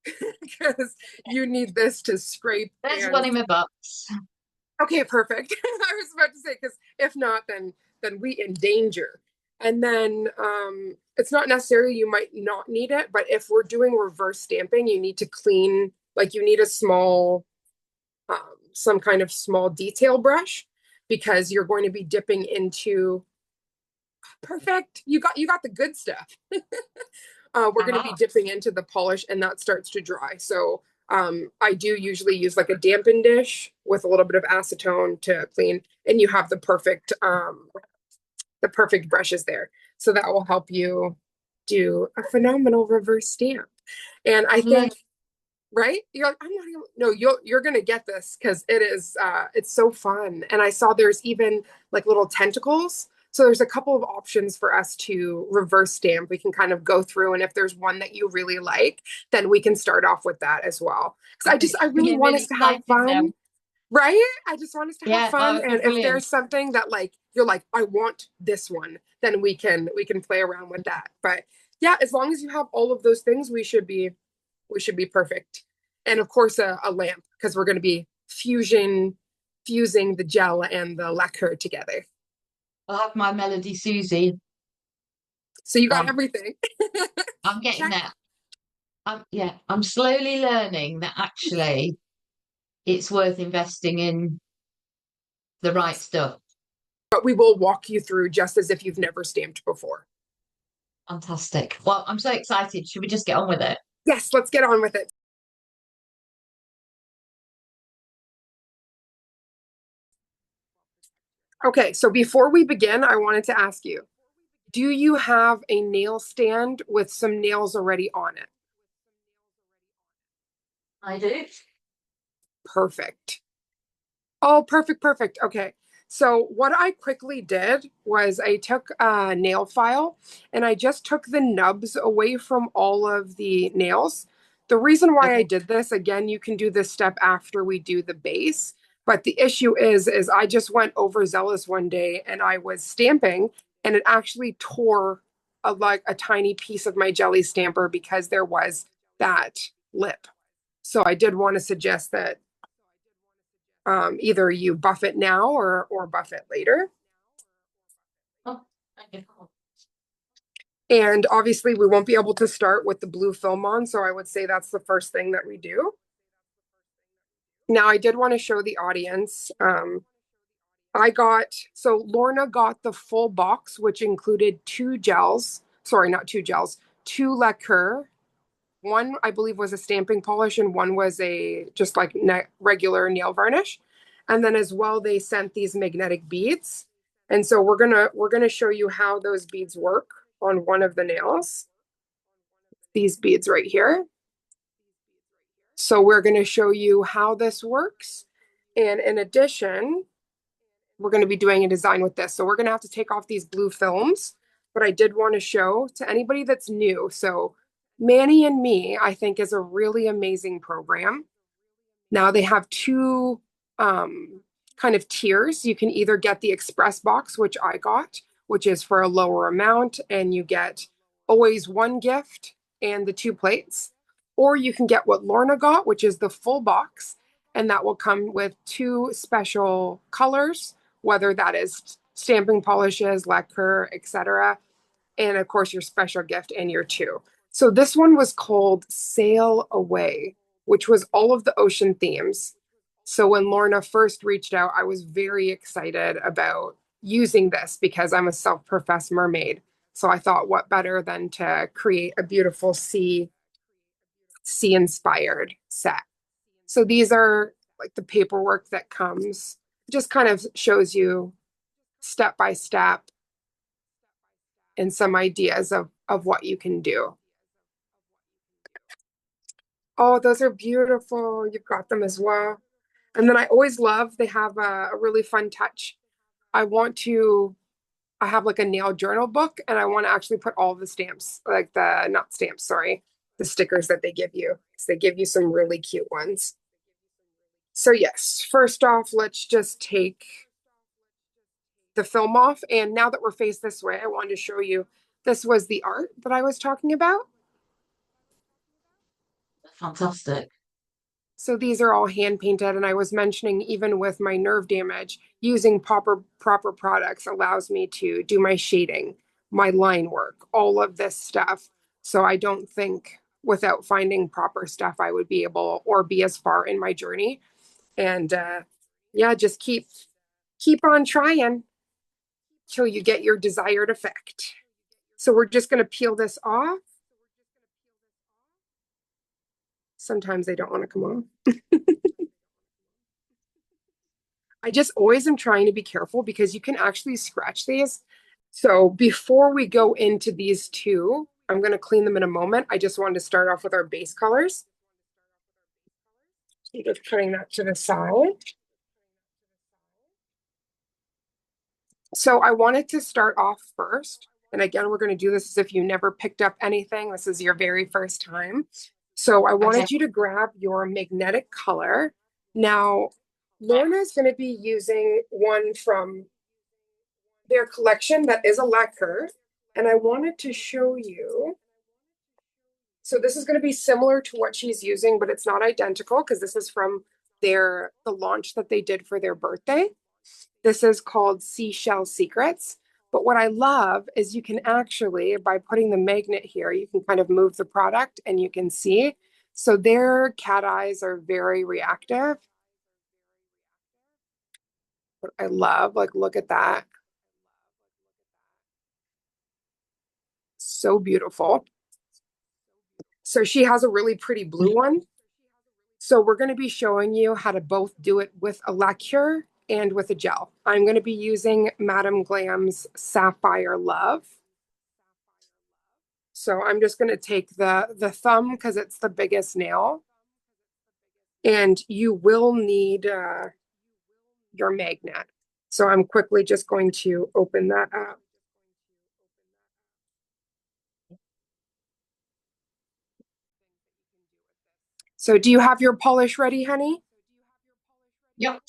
because you need this to scrape. There's one in my box. Okay, perfect. I was about to say, because if not, then we in danger. And then it's not necessary, you might not need it, but if we're doing reverse stamping, you need to clean, like you need a small, some kind of small detail brush because you're going to be dipping into, perfect. You got the good stuff. We're going to be dipping into the polish and that starts to dry. So I do usually use like a dampen dish with a little bit of acetone to clean, and you have the perfect brushes there. So that will help you do a phenomenal reverse stamp. And I think, right? You're like, I'm not even, no, you're gonna get this because it is it's so fun. And I saw there's even like little tentacles. So there's a couple of options for us to reverse stamp. We can kind of go through, and if there's one that you really like, then we can start off with that as well. Because I really want us to have fun. Right? I just want us to have fun. And if there's something that like you're like, I want this one, then we can play around with that. But yeah, as long as you have all of those things, we should be perfect. And of course a lamp, because we're going to be fusing the gel and the lacquer together. I'll have my Melody Susie. So you got everything. I'm getting that. I'm slowly learning that actually it's worth investing in the right stuff. But we will walk you through just as if you've never stamped before. Fantastic. Well, I'm so excited. Should we just get on with it? Yes, let's get on with it. Okay, so before we begin, I wanted to ask you, do you have a nail stand with some nails already on it? I do. Perfect. Oh, perfect, perfect. Okay. So what I quickly did was I took a nail file and I just took the nubs away from all of the nails. The reason why I did this, again, you can do this step after we do the base, but the issue is I just went overzealous one day and I was stamping and it actually tore like a tiny piece of my jelly stamper because there was that lip. So I did want to suggest that either you buff it now or buff it later. Oh, okay. And obviously we won't be able to start with the blue film on, so I would say that's the first thing that we do. Now I did want to show the audience. So Lorna got the full box, which included two lacquer. One, I believe, was a stamping polish, and one was a just like regular nail varnish. And then as well, they sent these magnetic beads. And so we're gonna show you how those beads work on one of the nails. These beads right here. So we're gonna show you how this works. And in addition, we're going to be doing a design with this. So we're going to have to take off these blue films, but I did want to show to anybody that's new. So Manny and Me, I think, is a really amazing program. Now they have two kind of tiers. You can either get the express box, which I got, which is for a lower amount, and you get always one gift and the two plates. Or you can get what Lorna got, which is the full box, and that will come with two special colors, whether that is stamping polishes, lacquer, etc. And of course, your special gift and your two. So this one was called Sail Away, which was all of the ocean themes. So when Lorna first reached out, I was very excited about using this because I'm a self-professed mermaid. So I thought, what better than to create a beautiful sea inspired set. So these are like the paperwork that comes, just kind of shows you step by step and some ideas of what you can do. Oh, those are beautiful. You've got them as well. And then I always love, they have a really fun touch. I have like a nail journal book and I want to actually put all the stamps, like not stamps, sorry, the stickers that they give you. They give you some really cute ones. So yes, first off, let's just take the film off. And now that we're faced this way, I wanted to show you, this was the art that I was talking about. Fantastic. So these are all hand painted, and I was mentioning even with my nerve damage, using proper products allows me to do my shading, my line work, all of this stuff. So I don't think without finding proper stuff I would be able or be as far in my journey. And yeah, just keep on trying till you get your desired effect. So we're just going to peel this off. Sometimes they don't want to come off. I just always am trying to be careful because you can actually scratch these. So before we go into these two, I'm going to clean them in a moment. I just wanted to start off with our base colors. So just putting that to the side. So I wanted to start off first. And again, we're going to do this as if you never picked up anything. This is your very first time. So I wanted Okay. you to grab your magnetic color. Now, Lorna's going to be using one from their collection that is a lacquer. And I wanted to show you. So this is going to be similar to what she's using, but it's not identical because this is from the launch that they did for their birthday. This is called Seashell Secrets. But what I love is you can actually, by putting the magnet here, you can kind of move the product and you can see. So their cat eyes are very reactive. What I love, like, look at that. So beautiful. So she has a really pretty blue one. So we're going to be showing you how to both do it with a lacquer and with a gel. I'm going to be using Madam Glam's Sapphire Love. So I'm just going to take the thumb because it's the biggest nail. And you will need your magnet. So I'm quickly just going to open that up. So do you have your polish ready, honey? Yep.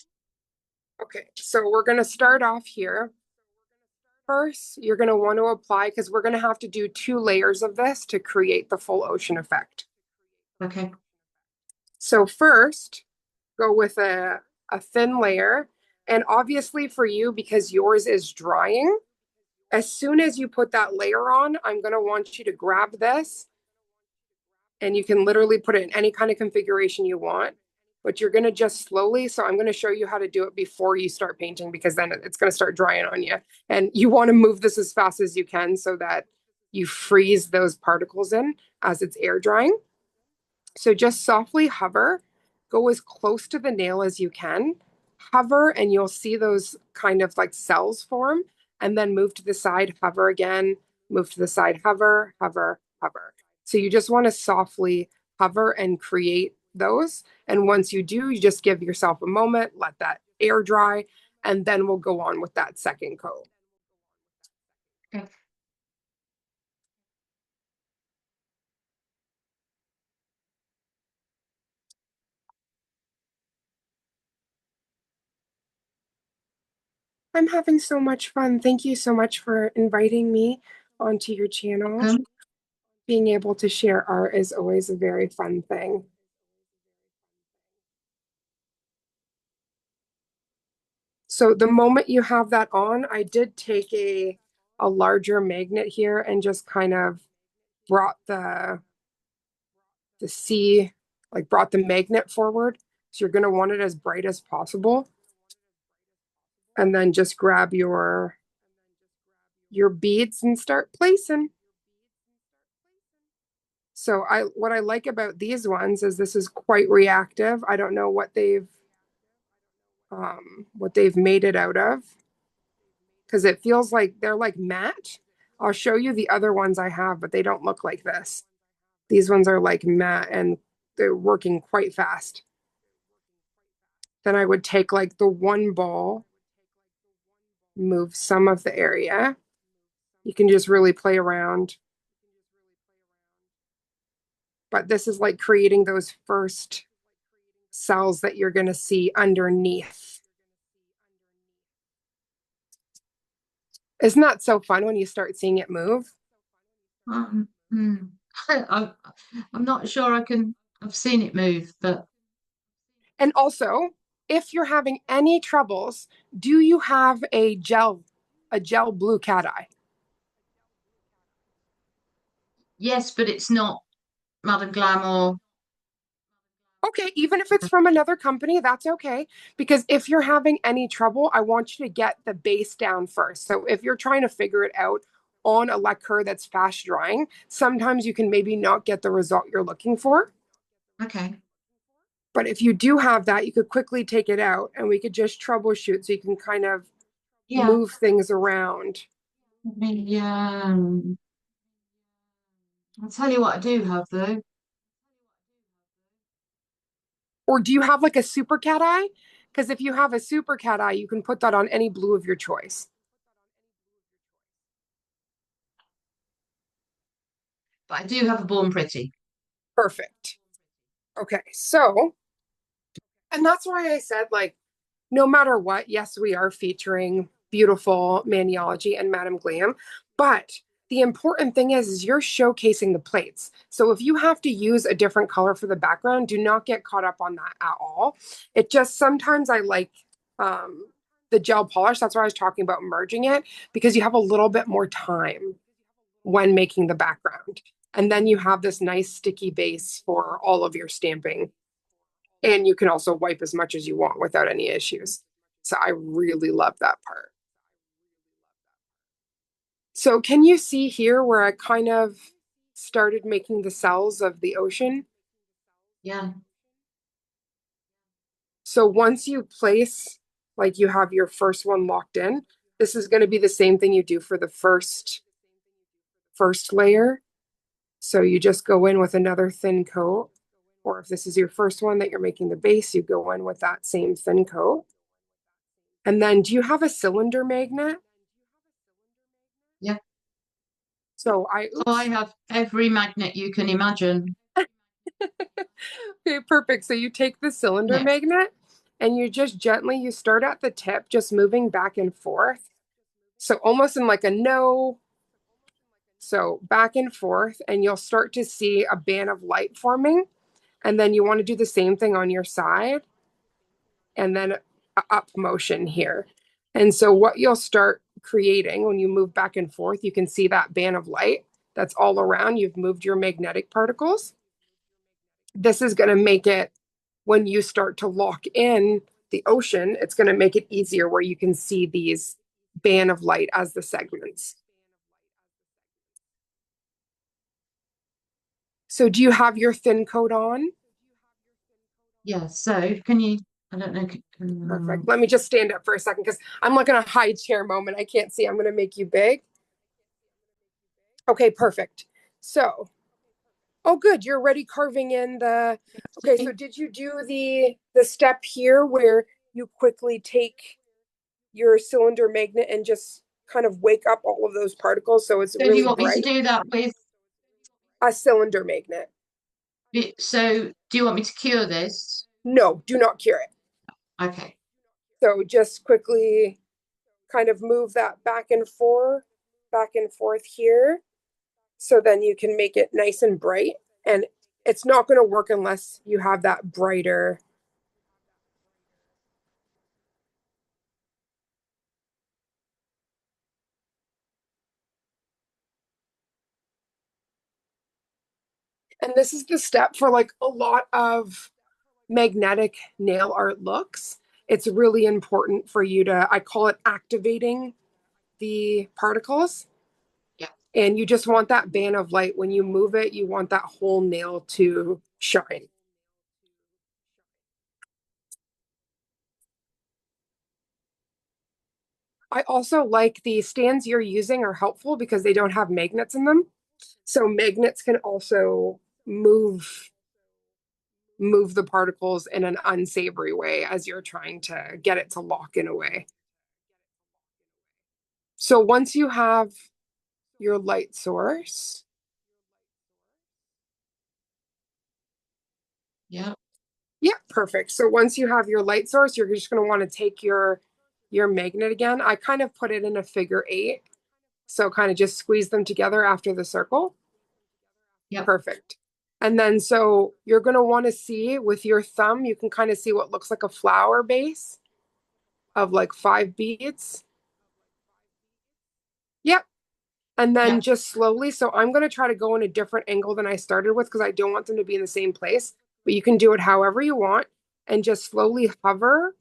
Okay, so we're going to start off here. First, you're going to want to apply because we're going to have to do 2 layers of this to create the full ocean effect. Okay. So first, go with a thin layer. And obviously for you, because yours is drying, as soon as you put that layer on, I'm going to want you to grab this. And you can literally put it in any kind of configuration you want. But you're going to just slowly. So I'm going to show you how to do it before you start painting because then it's going to start drying on you. And you want to move this as fast as you can so that you freeze those particles in as it's air drying. So just softly hover, go as close to the nail as you can, hover, and you'll see those kind of like cells form, and then move to the side, hover again, move to the side, hover, hover, hover. So you just want to softly hover and create those. And once you do, you just give yourself a moment, let that air dry, and then we'll go on with that second coat. Okay. I'm having so much fun. Thank you so much for inviting me onto your channel. Welcome. Being able to share art is always a very fun thing. So the moment you have that on, I did take a larger magnet here and just kind of brought the C, like brought the magnet forward. So you're going to want it as bright as possible. And then just grab your beads and start placing. So what I like about these ones is this is quite reactive. I don't know what they've made it out of because it feels like they're like matte. I'll show you the other ones I have, but they don't look like this. These ones are like matte and they're working quite fast. Then I would take like the one ball, move some of the area. You can just really play around. but this is like creating those first cells that you're going to see underneath. Isn't that so fun when you start seeing it move? Hmm. I'm, I'm not sure I've seen it move, but And also, if you're having any troubles, do you have a gel blue cat eye? yes, but it's not Madam Glam or Okay, even if it's from another company, that's okay. Because if you're having any trouble, I want you to get the base down first. So if you're trying to figure it out on a lacquer that's fast drying, sometimes you can maybe not get the result you're looking for. okay. But if you do have that, you could quickly take it out and we could just troubleshoot so you can kind of Yeah. move things around. I'll tell you what I do have though. Or do you have like a super cat eye? Because if you have a super cat eye, you can put that on any blue of your choice. But I do have a Born Pretty. Perfect. Okay, so, and that's why I said, like, no matter what, yes, we are featuring beautiful Maniology and Madam Glam, but the important thing is you're showcasing the plates. So if you have to use a different color for the background, do not get caught up on that at all. It just sometimes I like um, the gel polish. That's why I was talking about merging it because you have a little bit more time when making the background. And then you have this nice sticky base for all of your stamping. And you can also wipe as much as you want without any issues. So I really love that part. So can you see here where I kind of started making the cells of the ocean? Yeah. So once you place, like you have your first one locked in, this is going to be the same thing you do for the first layer. So you just go in with another thin coat, or if this is your first one that you're making the base, you go in with that same thin coat. And then do you have a cylinder magnet? Yeah. So I, Oh, I oops. have every magnet you can imagine. Okay, perfect. So you take the cylinder Yeah. magnet and you just gently, you start at the tip, just moving back and forth. So almost in like a no, so back and forth, and you'll start to see a band of light forming. And then you want to do the same thing on your side and then a up motion here. And so what you'll start creating when you move back and forth, you can see that band of light that's all around. You've moved your magnetic particles. This is going to make it when you start to lock in the ocean, it's going to make it easier where you can see these band of light as the segments. So do you have your thin coat on? Yeah. So can you, I don't know. Perfect. Let me just stand up for a second because I'm like in a high chair moment. I can't see. I'm going to make you big. Okay, perfect. So, oh, good. You're already carving in the. Okay, so did you do the step here where you quickly take your cylinder magnet and just kind of wake up all of those particles so it's So do you really want me to bright? do that with, A cylinder magnet. so do you want me to cure this? No, do not cure it. Okay. So just quickly kind of move that back and forth here. So then you can make it nice and bright. And it's not going to work unless you have that brighter. And this is the step for like a lot of magnetic nail art looks. It's really important for you to, I call it activating the particles. Yeah. And you just want that band of light. When you move it, you want that whole nail to shine. I also like the stands you're using are helpful because they don't have magnets in them. So magnets can also move the particles in an unsavory way as you're trying to get it to lock in a way. So once you have your light source, Yeah. Yeah, perfect. So once you have your light source, you're just going to want to take your magnet again. I kind of put it in a figure eight. So kind of just squeeze them together after the circle. Yep. Perfect. And then so you're going to want to see with your thumb, you can kind of see what looks like a flower base of like 5 beads. Yep. And then Yep. just slowly. So I'm going to try to go in a different angle than I started with because I don't want them to be in the same place. But you can do it however you want and just slowly hover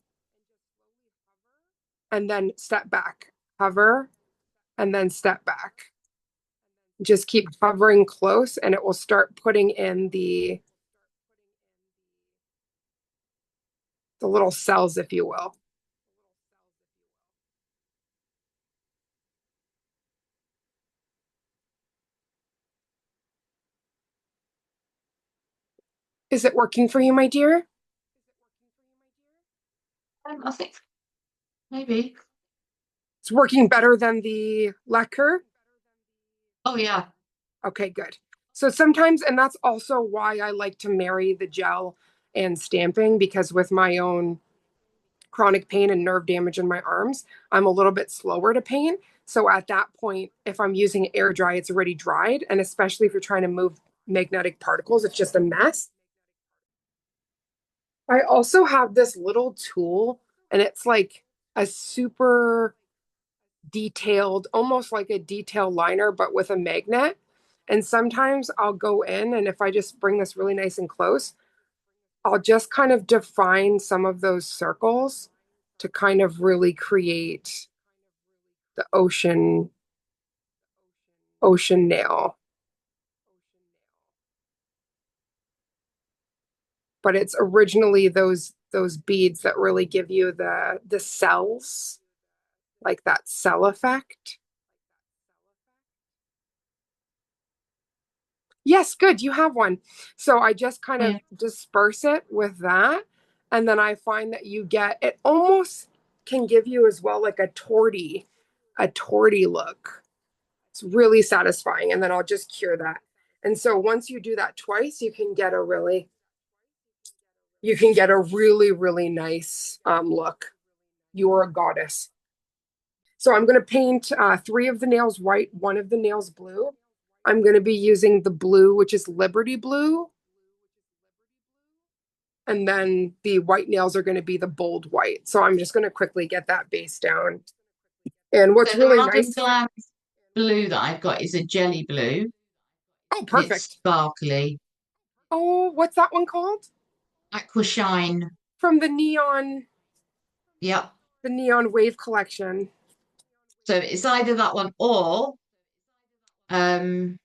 and then step back. Hover and then step back. Just keep hovering close and it will start putting in the little cells, if you will. Is it working for you, my dear? I think maybe. It's working better than the lacquer? Oh yeah. Okay, good. So sometimes, and that's also why I like to marry the gel and stamping, because with my own chronic pain and nerve damage in my arms, I'm a little bit slower to paint. So at that point, if I'm using air dry, it's already dried. And especially if you're trying to move magnetic particles, it's just a mess. I also have this little tool, and it's like a super detailed, almost like a detail liner, but with a magnet. And sometimes I'll go in, and if I just bring this really nice and close, I'll just kind of define some of those circles to kind of really create the ocean nail. But it's originally those beads that really give you the cells, like that cell effect. Yes, good. You have one. So I just kind Oh, of yeah. disperse it with that. And then I find that you get it almost can give you as well like a torty look. It's really satisfying. And then I'll just cure that. And so once you do that twice, you can get a really, really nice look. You're a goddess. So I'm going to paint 3 of the nails white, 1 of the nails blue. I'm going to be using the blue, which is Liberty Blue. And then the white nails are going to be the bold white. So I'm just going to quickly get that base down. And what's So the really Madam nice, Glam blue that I've got is a jelly blue oh, and it's perfect. sparkly. Oh, what's that one called? Aqua Shine. From Yep. the Neon Wave collection. So it's either that one or um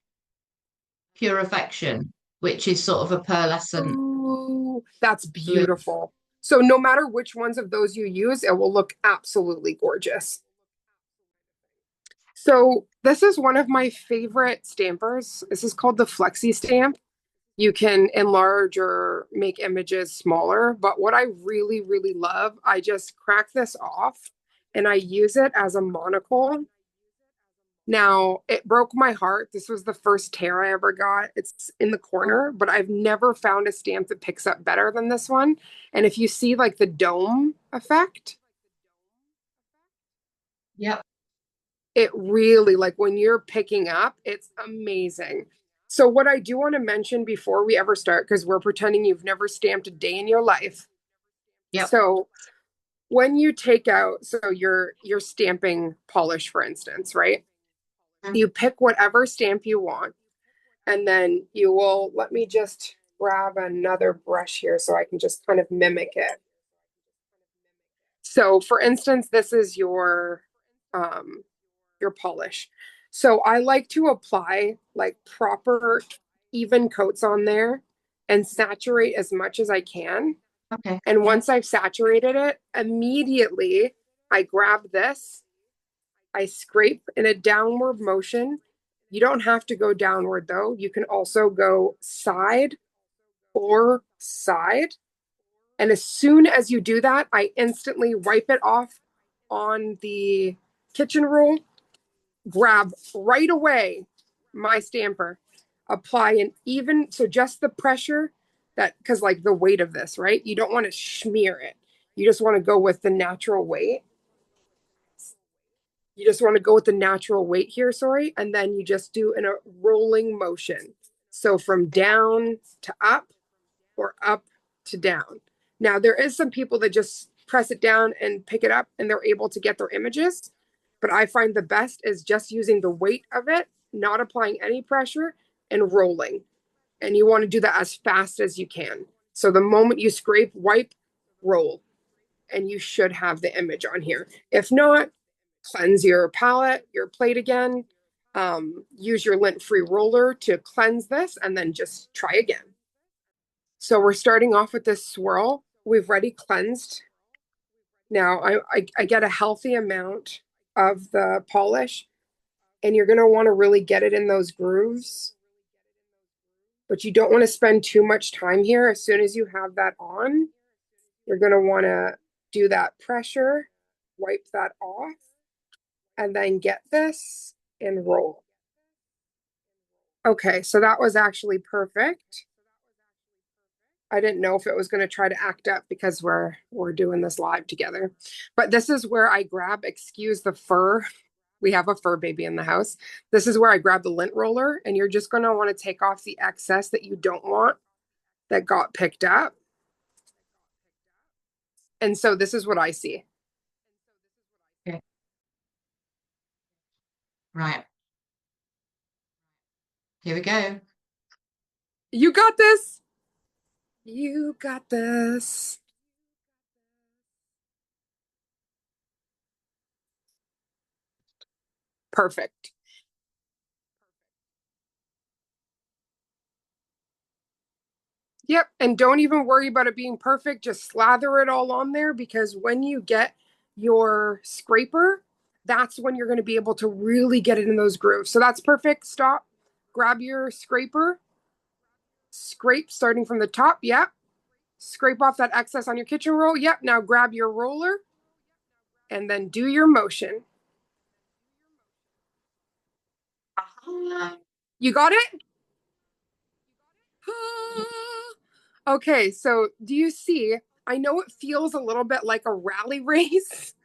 Pure Affection, which is sort of a pearlescent Ooh, that's blue. beautiful. So no matter which ones of those you use, it will look absolutely gorgeous. So this is one of my favorite stampers. This is called the Flexi Stamp. You can enlarge or make images smaller. But what I really, really love, I just crack this off and I use it as a monocle. Now, it broke my heart. This was the first tear I ever got. It's in the Oh, corner, but I've never found a stamp that picks up better than this one. And if you see like the dome effect, yep. it really, like when you're picking up, it's amazing. So, what I do want to mention before we ever start, because we're pretending you've never stamped a day in your life. Yep. So, when you take out, so your stamping polish, for instance, right? Mm. You pick whatever stamp you want, and then you will, let me just grab another brush here so I can just kind of mimic it. So, for instance, this is your polish. So I like to apply like proper even coats on there and saturate as much as I can. Okay. And Yeah. once I've saturated it, immediately I grab this, I scrape in a downward motion. You don't have to go downward though. You can also go side or side. And as soon as you do that, I instantly wipe it off on the kitchen roll, grab right away my stamper, apply an even, so just the pressure that, because like the weight of this, right? You don't want to smear it. You just want to go with the natural weight. You just want to go with the natural weight here, sorry, and then you just do in a rolling motion. So from down to up or up to down. Now, there is some people that just press it down and pick it up and they're able to get their images. But I find the best is just using the weight of it, not applying any pressure and rolling. And you want to do that as fast as you can. So the moment you scrape, wipe, roll, and you should have the image on here. If not, cleanse your palette, your plate again. Use your lint-free roller to cleanse this and then just try again. So we're starting off with this swirl. We've already cleansed. Now I get a healthy amount of the polish, and you're going to want to really get it in those grooves. But you don't want to spend too much time here. As soon as you have that on, you're going to want to do that pressure, wipe that off, and then get this and roll. Okay, so that was actually perfect. I didn't know if it was going to try to act up because we're doing this live together. But this is where I grab, excuse the fur. We have a fur baby in the house. This is where I grab the lint roller, and you're just going to want to take off the excess that you don't want that got picked up. And so this is what I see. Okay. Right. Here we go. You got this. You got this. Perfect. Yep. And don't even worry about it being perfect. Just slather it all on there, because when you get your scraper, that's when you're going to be able to really get it in those grooves. So that's perfect. Stop. Grab your scraper. Scrape starting from the top. Yep. Scrape off that excess on your kitchen roll. Yep. Now grab your roller and then do your motion. You got it? Okay, so do you see? I know it feels a little bit like a rally race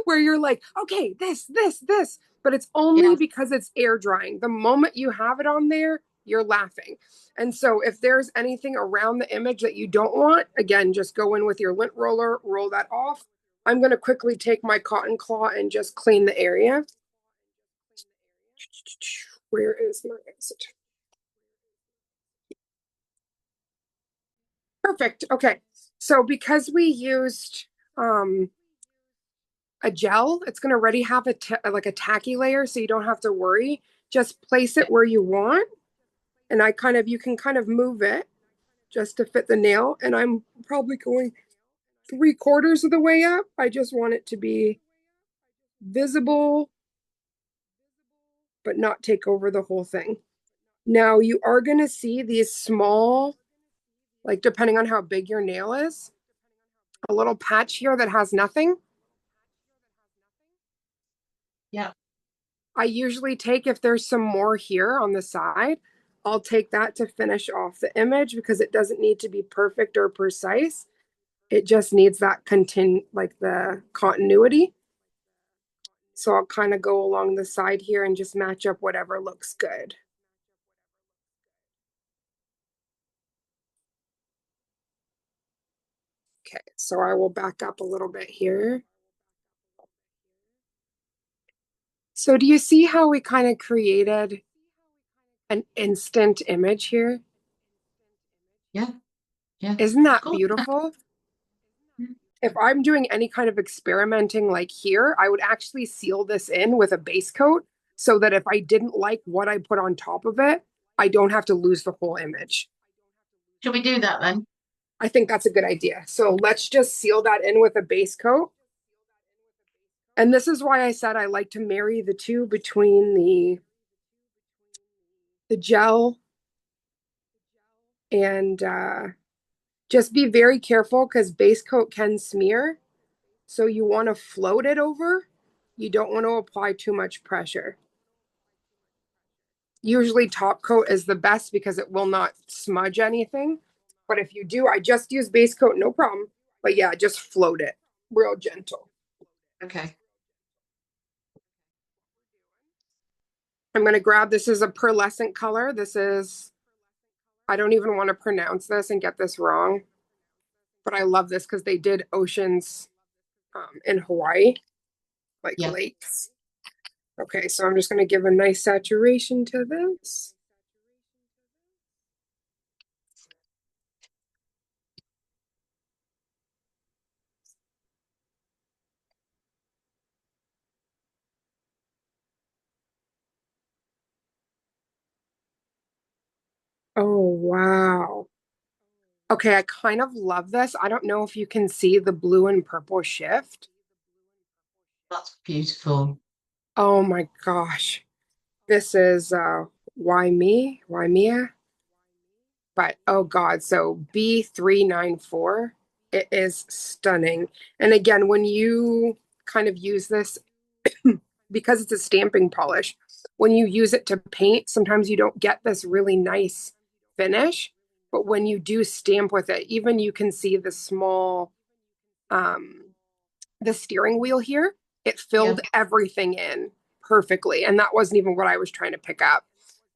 where you're like, okay, this, but it's only because it's air drying. The moment you have it on there, you're laughing. And so if there's anything around the image that you don't want, again, just go in with your lint roller, roll that off. I'm going to quickly take my cotton claw and just clean the area. Where is my acid? Perfect. Okay. So because we used a gel, it's going to already have like a tacky layer, so you don't have to worry. Just place it where you want. And you can kind of move it just to fit the nail. And I'm probably going 3/4 of the way up. I just want it to be visible, but not take over the whole thing. Now you are going to see these small, like depending on how big your nail is, a little patch here that has nothing. Yeah. I usually take, if there's some more here on the side, I'll take that to finish off the image, because it doesn't need to be perfect or precise. It just needs that like the continuity. So I'll kind of go along the side here and just match up whatever looks good. Okay, so I will back up a little bit here. So do you see how we kind of created an instant image here? Yeah. Yeah. Isn't that Cool. beautiful? If I'm doing any kind of experimenting like here, I would actually seal this in with a base coat, so that if I didn't like what I put on top of it, I don't have to lose the whole image. Should we do that then? I think that's a good idea. So let's just seal that in with a base coat. And this is why I said I like to marry the two, between the gel and just be very careful, because base coat can smear. So you want to float it over. You don't want to apply too much pressure. Usually top coat is the best because it will not smudge anything. But if you do, I just use base coat, no problem. But yeah, just float it real gentle. Okay. I'm going to grab, this is a pearlescent color. This is, I don't even want to pronounce this and get this wrong, but I love this because they did oceans in Hawaii, like Yeah. lakes. Okay, so I'm just going to give a nice saturation to this. Oh, wow. Okay, I kind of love this. I don't know if you can see the blue and purple shift. That's beautiful. Oh my gosh. This is why me? Why Mia? But oh God, so B394, it is stunning. And again, when you kind of use this, because it's a stamping polish, when you use it to paint, sometimes you don't get this really nice finish. But when you do stamp with it, even you can see the small um the steering wheel here, it Yeah. filled everything in perfectly. And that wasn't even what I was trying to pick up.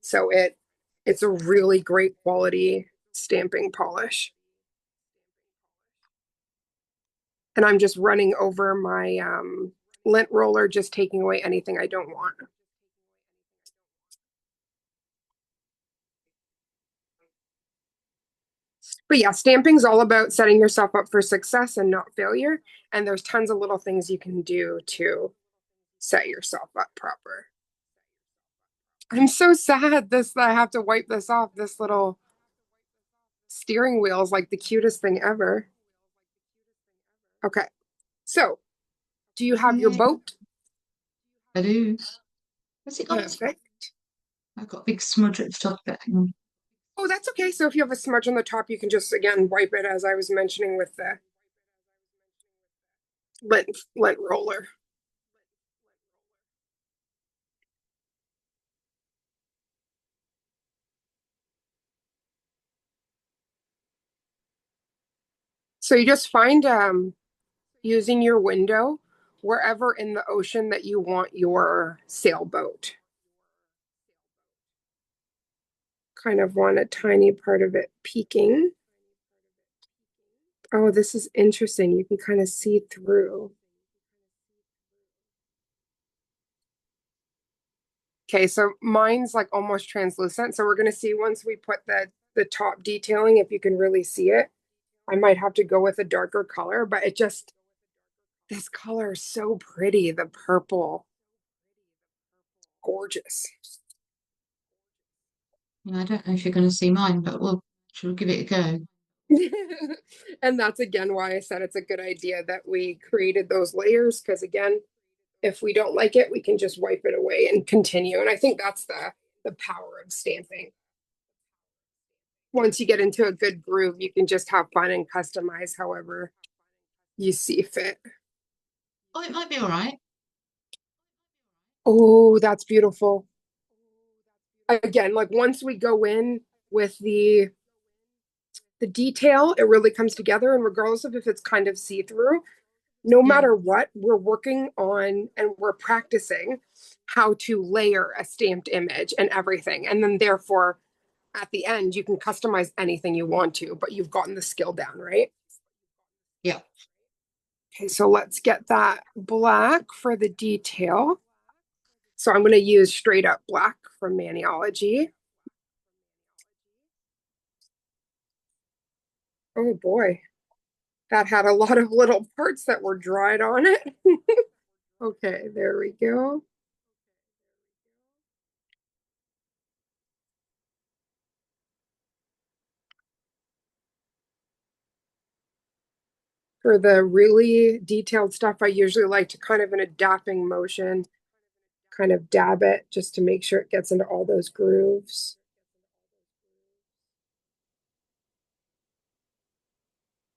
So it's a really great quality stamping polish. And I'm just running over my lint roller, just taking away anything I don't want. But yeah, stamping's all about setting yourself up for success and not failure. And there's tons of little things you can do to set yourself up proper. I'm so sad this that I have to wipe this off. This little steering wheel is like the cutest thing ever. Okay, so do you have your Yeah, boat? I do. What's it gone? Perfect. I've got a big smudge at the top of it. Hang on. Oh, that's okay. So if you have a smudge on the top, you can just again wipe it as I was mentioning with the lint roller. So you just find using your window wherever in the ocean that you want your sailboat. Kind of want a tiny part of it peeking. Oh, this is interesting. You can kind of see through. Okay, so mine's like almost translucent. So we're gonna see once we put the top detailing if you can really see it. I might have to go with a darker color, but it just this color is so pretty, the purple. Gorgeous. Yeah, I don't know if you're going to see mine, but we'll give it a go. And that's again why I said it's a good idea that we created those layers because again, if we don't like it, we can just wipe it away and continue. And I think that's the power of stamping. Once you get into a good groove, you can just have fun and customize however you see fit. Oh, it might be all right. Oh, that's beautiful. Again, like once we go in with the detail, it really comes together. And regardless of if it's kind of see-through, no Yeah. matter what, we're working on and we're practicing how to layer a stamped image and everything. And then therefore, at the end, you can customize anything you want to, but you've gotten the skill down, right? Yeah. Okay, so let's get that black for the detail. So I'm going to use straight up black from Maniology. Oh boy, that had a lot of little parts that were dried on it. Okay, there we go. For the really detailed stuff, I usually like to kind of in a dapping motion, kind of dab it just to make sure it gets into all those grooves.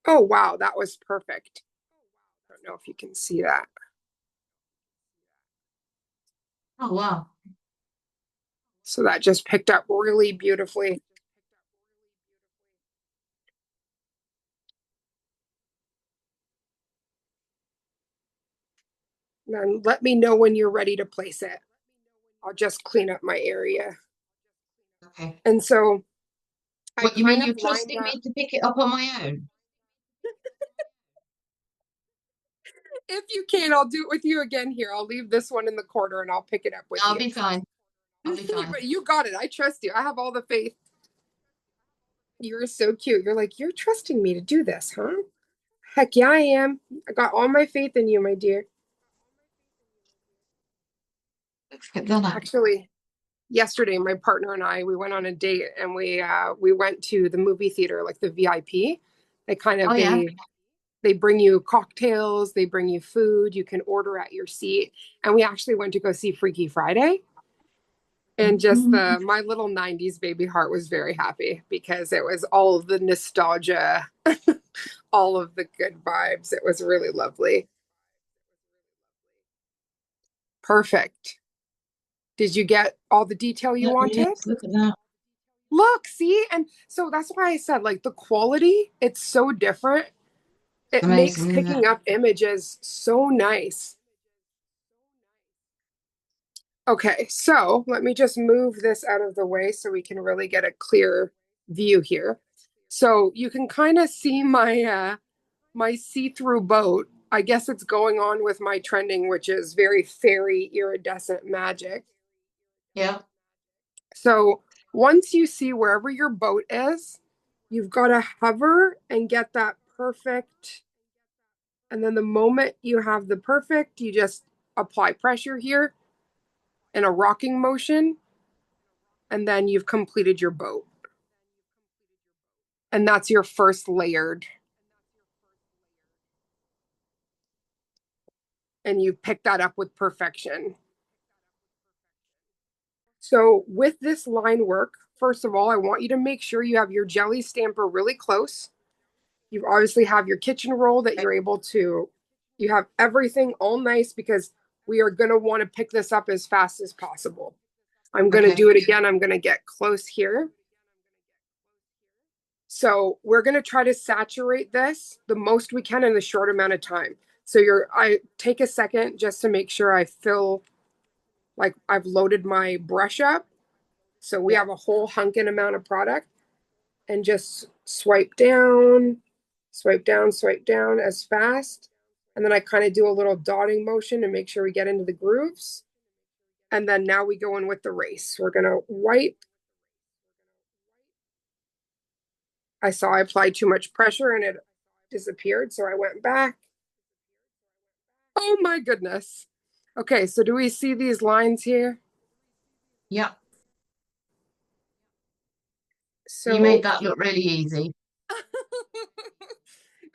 Oh, wow, that was perfect. I don't know if you can see that. Oh, wow. So that just picked up really beautifully. Then let me know when you're ready to place it. I'll just clean up my area. Okay. And so I What, you mean kind of you're lined trusting up. me to pick it up on my own? If you can, I'll do it with you again here. I'll leave this one in the corner and I'll pick it up with I'll you. be fine. I'll be fine. But you got it. I trust you. I have all the faith. You're so cute. You're like, you're trusting me to do this, huh? Heck yeah, I am. I got all my faith in you, my dear. Let's get that out. Actually, yesterday my partner and I we went on a date and we went to the movie theater, like the VIP. They kind Oh of yeah. they bring you cocktails, they bring you food, you can order at your seat. And we actually went to go see Freaky Friday. And just Mhm. the my little 90s baby heart was very happy because it was all of the nostalgia, all of the good vibes. It was really lovely. Perfect. Did you get all the detail you wanted? Yes, look at that. Look, see? And so that's why I said, like, the quality, it's so different. It makes Amazing, isn't it? picking up images so nice. Okay, so let me just move this out of the way so we can really get a clear view here. So you can kind of see my see-through boat. I guess it's going on with my trending, which is very fairy iridescent magic. Yeah. So once you see wherever your boat is, you've got to hover and get that perfect. And then the moment you have the perfect, you just apply pressure here in a rocking motion, and then you've completed your boat. And that's your first layered. And you pick that up with perfection. So with this line work, first of all, I want you to make sure you have your jelly stamper really close. You obviously have your kitchen roll that you're able to, you have everything all nice because we are going to want to pick this up as fast as possible. I'm going to Okay. do it again. I'm going to get close here. So we're going to try to saturate this the most we can in the short amount of time. So I take a second just to make sure I feel like I've loaded my brush up. So we Yeah. have a whole hunkin' amount of product and just swipe down, swipe down, swipe down as fast. And then I kind of do a little dotting motion to make sure we get into the grooves. And then now we go in with the race. We're going to wipe. I saw I applied too much pressure and it disappeared. So I went back. Oh my goodness. Okay, so do we see these lines here? Yeah. You made So that look really easy.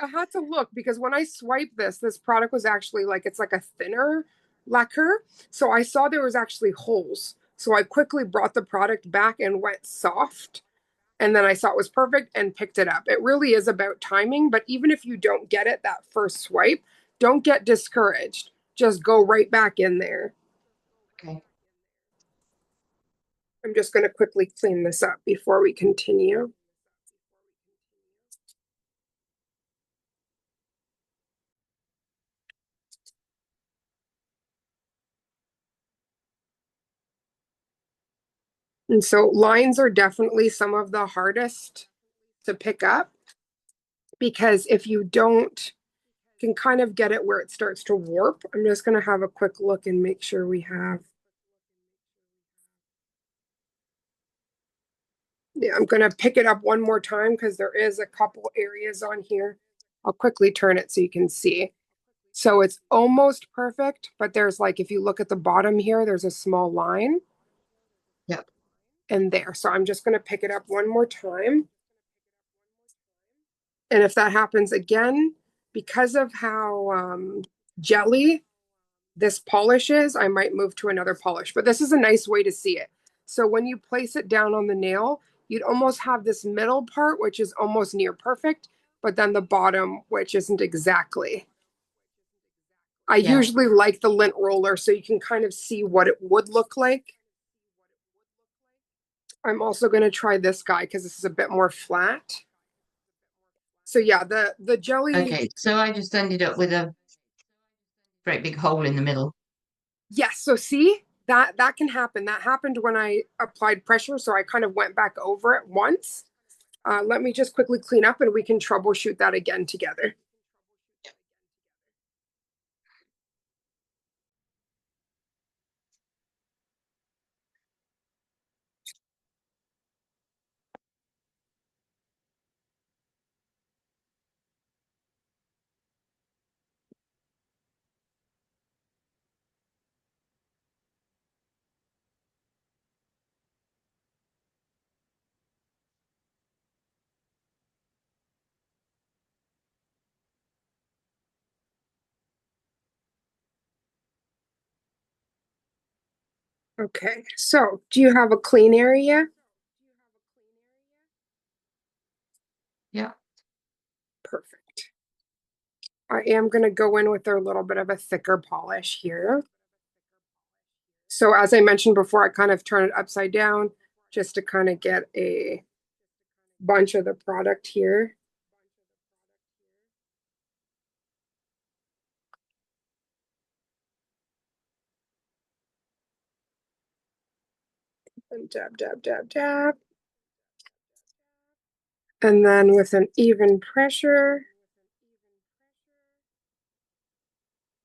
I had to look because when I swiped this product was actually like it's like a thinner lacquer. So I saw there was actually holes. So I quickly brought the product back and went soft. And then I saw it was perfect and picked it up. It really is about timing, but even if you don't get it that first swipe, don't get discouraged. Just go right back in there. Okay. I'm just going to quickly clean this up before we continue. And so lines are definitely some of the hardest to pick up because if you don't can kind of get it where it starts to warp. I'm just going to have a quick look and make sure we have. Yeah, I'm going to pick it up one more time because there is a couple areas on here. I'll quickly turn it so you can see. So it's almost perfect, but there's like, if you look at the bottom here, there's a small line Yep. in there. So I'm just going to pick it up one more time. And if that happens again, because of how jelly this polish is, I might move to another polish. But this is a nice way to see it. So when you place it down on the nail, you'd almost have this middle part, which is almost near perfect, but then the bottom, which isn't exactly. I Yeah. usually like the lint roller so you can kind of see what it would look like. I'm also going to try this guy because this is a bit more flat. So yeah, the jelly, Okay. So I just ended up with a great big hole in the middle. Yes, so see, that can happen. That happened when I applied pressure, so I kind of went back over it once. Let me just quickly clean up and we can troubleshoot that again together. Okay, so do you have a clean area? Yeah. Perfect. I am going to go in with a little bit of a thicker polish here. So as I mentioned before, I kind of turn it upside down just to kind of get a bunch of the product here. And dab, dab, dab, dab. And then with an even pressure.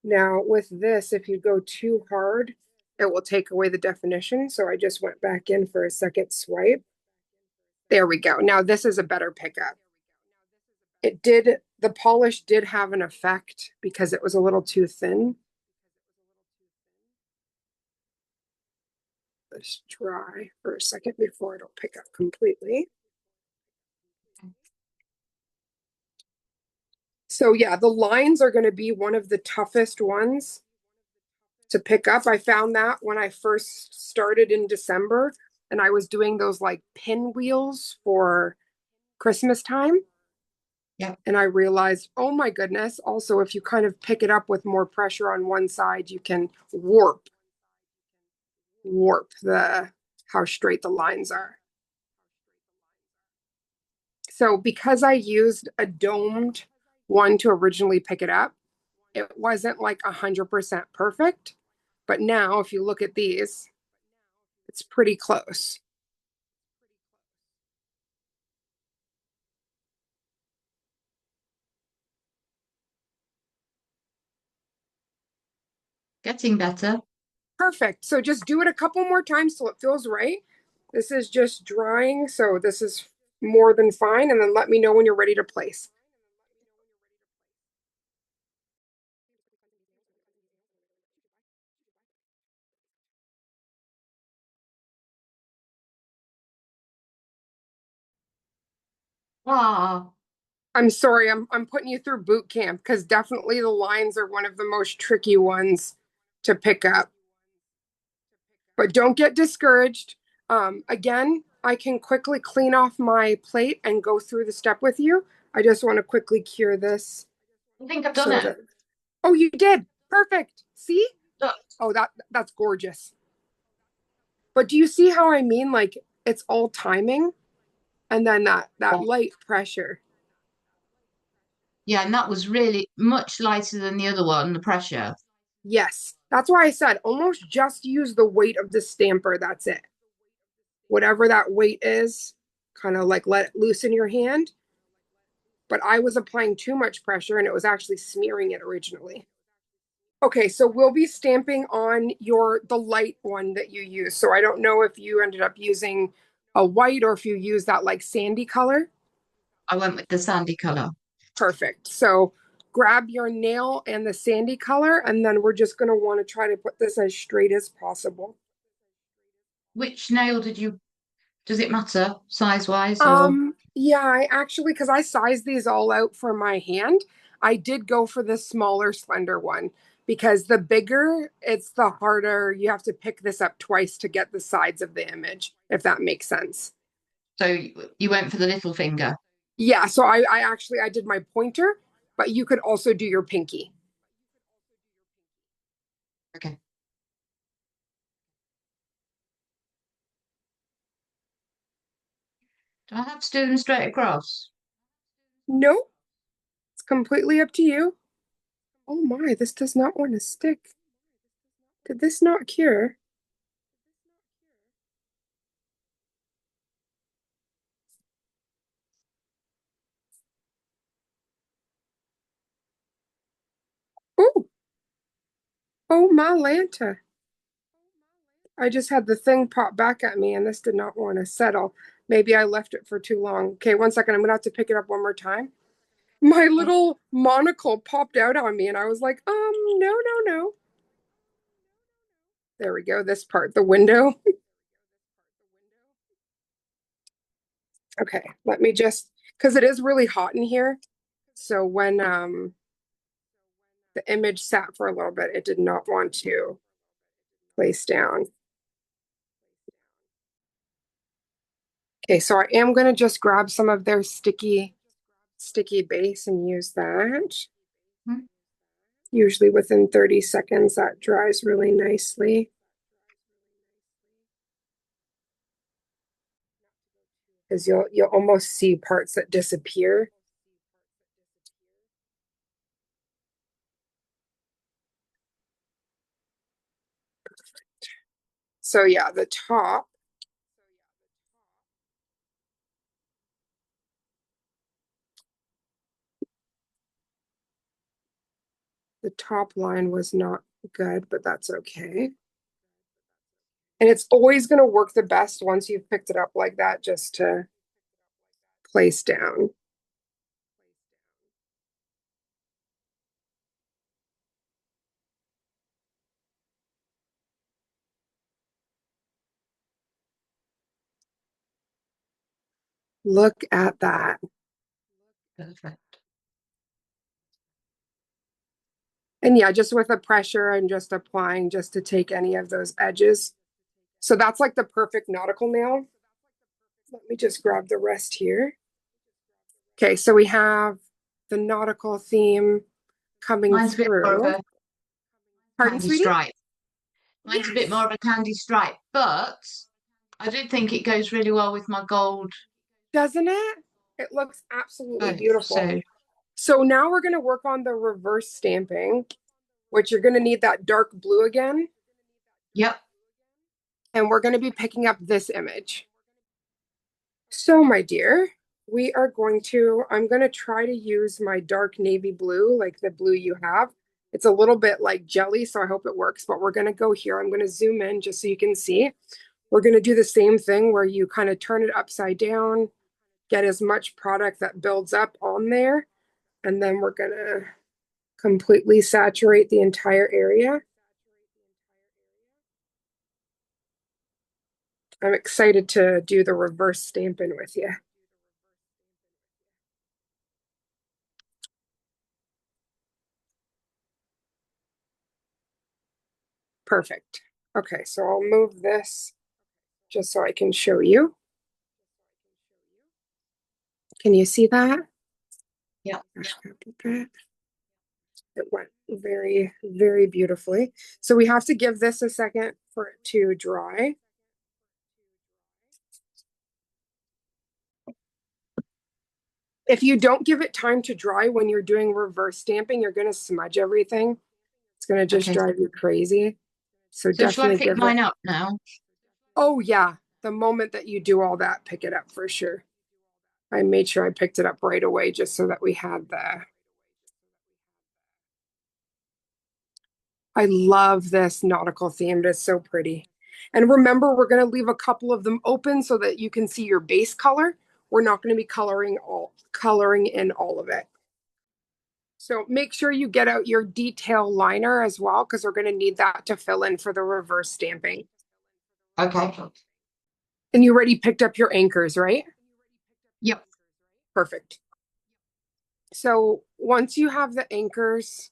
Now with this, if you go too hard, it will take away the definition. So I just went back in for a second swipe. There we go. Now this is a better pickup. The polish did have an effect because it was a little too thin. Let's dry for a second before it'll pick up completely. So yeah, the lines are going to be one of the toughest ones to pick up. I found that when I first started in December and I was doing those like pinwheels for Christmas time. Yeah. And I realized, oh my goodness, also if you kind of pick it up with more pressure on one side, you can warp the how straight the lines are. So because I used a domed one to originally pick it up, it wasn't like 100% perfect. But now if you look at these, it's pretty close. Getting better. Perfect. So just do it a couple more times till it feels right. This is just drying, so this is more than fine. And then let me know when you're ready to place. Ah, I'm sorry, I'm putting you through boot camp because definitely the lines are one of the most tricky ones to pick up. But don't get discouraged. Again, I can quickly clean off my plate and go through the step with you. I just want to quickly cure this I think I've done so it. that. Oh, you did. Perfect. See? Look, Oh, that's gorgeous. But do you see how I mean? Like it's all timing and then that light pressure. yeah, and that was really much lighter than the other one, the pressure. Yes. That's why I said almost just use the weight of the stamper. That's it. Whatever that weight is, kind of like let it loose in your hand. But I was applying too much pressure and it was actually smearing it originally. Okay, so we'll be stamping on the light one that you use. So I don't know if you ended up using a white or if you use that like sandy color. I went with the sandy color. Perfect. So grab your nail and the sandy color, and then we're just going to want to try to put this as straight as possible. Which nail did you, does it matter size-wise or? Yeah, I actually, because I sized these all out for my hand, I did go for the smaller, slender one because the bigger, it's the harder. You have to pick this up twice to get the sides of the image, if that makes sense. So you went for the little finger. Yeah, so I actually I did my pointer, but you could also do your pinky. Okay. Do I have to do them straight across? Nope, it's completely up to you. Oh my, this does not want to stick. Did this not cure? Oh, oh my Lanta. I just had the thing pop back at me and this did not want to settle. Maybe I left it for too long. Okay, one second. I'm gonna have to pick it up one more time. My little monocle popped out on me and I was like, no, no, no. There we go. This part, the window. Okay, let me just, because it is really hot in here. So when the image sat for a little bit, it did not want to place down. Okay, so I am going to just grab some of their sticky base and use that. Hmm. Usually within 30 seconds, that dries really nicely. Because you'll almost see parts that disappear. So yeah, the top line was not good, but that's okay. And it's always going to work the best once you've picked it up like that, just to place down. Look at that. Perfect. And yeah, just with the pressure and just applying just to take any of those edges. So that's like the perfect nautical nail. Let me just grab the rest here. Okay, so we have the nautical theme coming Mine's a bit more of through. a Pardon, candy sweetie? stripe. Mine's a bit more Yes. of a candy stripe, but I do think it goes really well with my gold. Doesn't it? It looks absolutely beautiful. So, So now we're going to work on the reverse stamping, which you're going to need that dark blue again. yep. And we're going to be picking up this image. So, my dear, I'm going to try to use my dark navy blue, like the blue you have. It's a little bit like jelly, so I hope it works, but we're going to go here. I'm going to zoom in just so you can see. We're going to do the same thing where you kind of turn it upside down, get as much product that builds up on there, and then we're going to completely saturate the entire area. I'm excited to do the reverse stamping with you. Perfect. Okay, so I'll move this just so I can show you. Can you see that? Yeah. It went very, very beautifully. So we have to give this a second for it to dry. If you don't give it time to dry when you're doing reverse stamping, you're going to smudge everything. It's going to just Okay. drive you crazy. So So shall I definitely pick give it. mine up now? Oh, yeah. The moment that you do all that, pick it up for sure. I made sure I picked it up right away just so that we had the. I love this nautical theme. It is so pretty. And remember, we're going to leave a couple of them open so that you can see your base color. We're not going to be coloring in all of it. So make sure you get out your detail liner as well, because we're going to need that to fill in for the reverse stamping. Okay. And you already picked up your anchors, right? Yep. Perfect. So once you have the anchors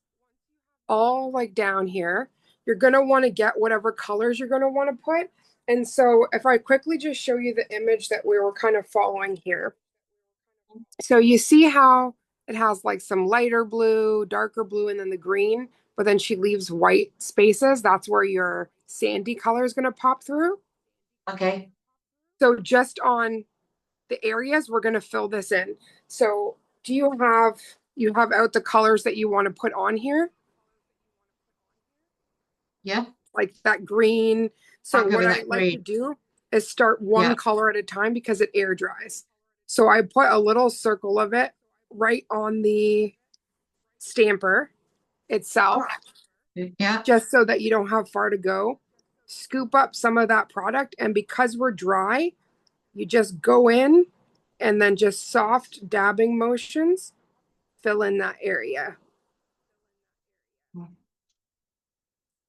all like down here, you're going to want to get whatever colors you're going to want to put. And so if I quickly just show you the image that we were kind of following here. So you see how it has like some lighter blue, darker blue, and then the green, but then she leaves white spaces. That's where your sandy color is going to pop through. Okay. So just on the areas, we're going to fill this in. So do you have out the colors that you want to put on here? Yeah. like that green. So I'll go what with I that like to green. do is start one Yeah. color at a time because it air dries. So I put a little circle of it right on the stamper itself, Yeah. just so that you don't have far to go. Scoop up some of that product, and because we're dry, you just go in and then just soft dabbing motions fill in that area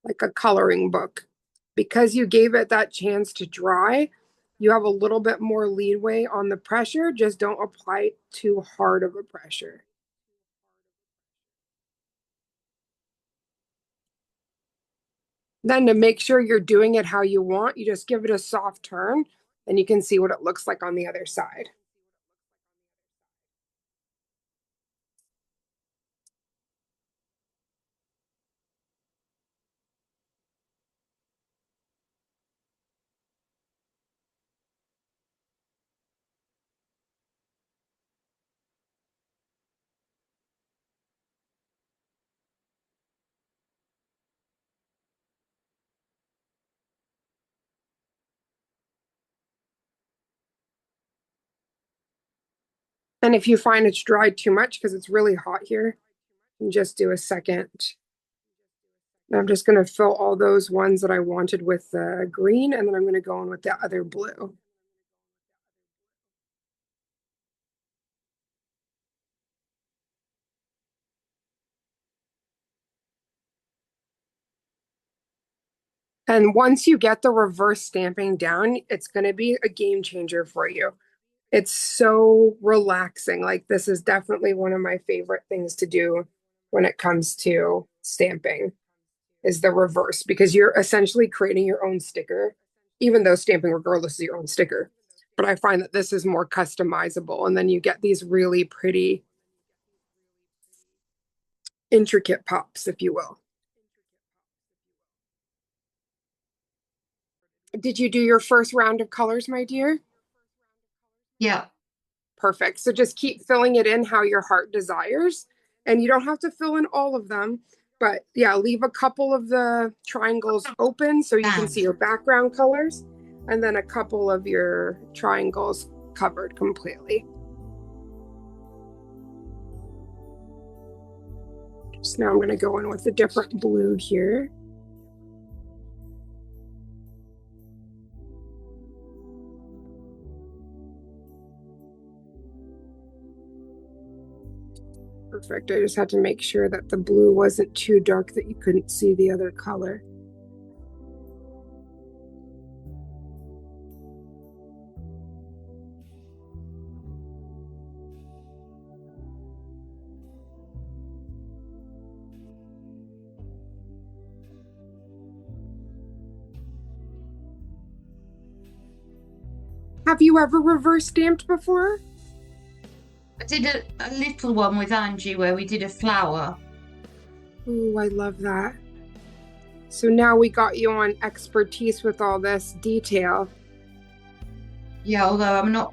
like a coloring book. Because you gave it that chance to dry, you have a little bit more leeway on the pressure. Just don't apply too hard of a pressure. Then to make sure you're doing it how you want, you just give it a soft turn and you can see what it looks like on the other side. And if you find it's dried too much because it's really hot here, you can just do a second. And I'm just going to fill all those ones that I wanted with the green, and then I'm going to go in with the other blue. And once you get the reverse stamping down, it's going to be a game changer for you. It's so relaxing. Like, this is definitely one of my favorite things to do when it comes to stamping is the reverse, because you're essentially creating your own sticker, even though stamping regardless is your own sticker. But I find that this is more customizable, and then you get these really pretty intricate pops, if you will. Did you do your first round of colors, my dear? Yeah. Perfect. So just keep filling it in how your heart desires. And you don't have to fill in all of them. But yeah, leave a couple of the triangles open so you can see your background colors. And then a couple of your triangles covered completely. So now I'm going to go in with a different blue here. Perfect. I just had to make sure that the blue wasn't too dark that you couldn't see the other color. Have you ever reverse stamped before? I did a little one with Angie where we did a flower. Ooh, I love that. So now we got you on expertise with all this detail. Yeah, although I'm not.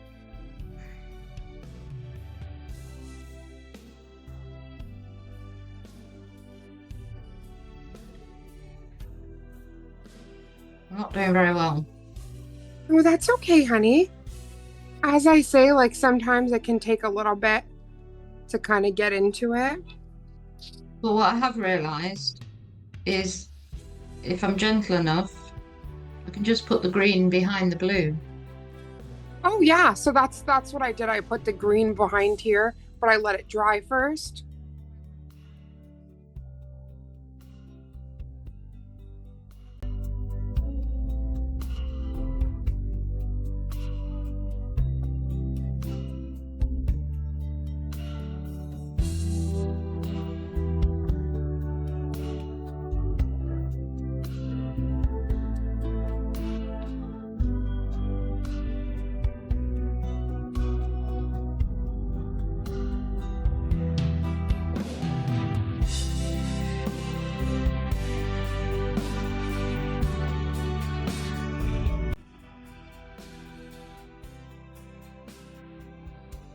I'm not doing very well. Oh, that's okay, honey. As I say, like sometimes it can take a little bit to kind of get into it. But what I have realised is if I'm gentle enough, I can just put the green behind the blue. Oh yeah, so that's what I did. I put the green behind here, but I let it dry first.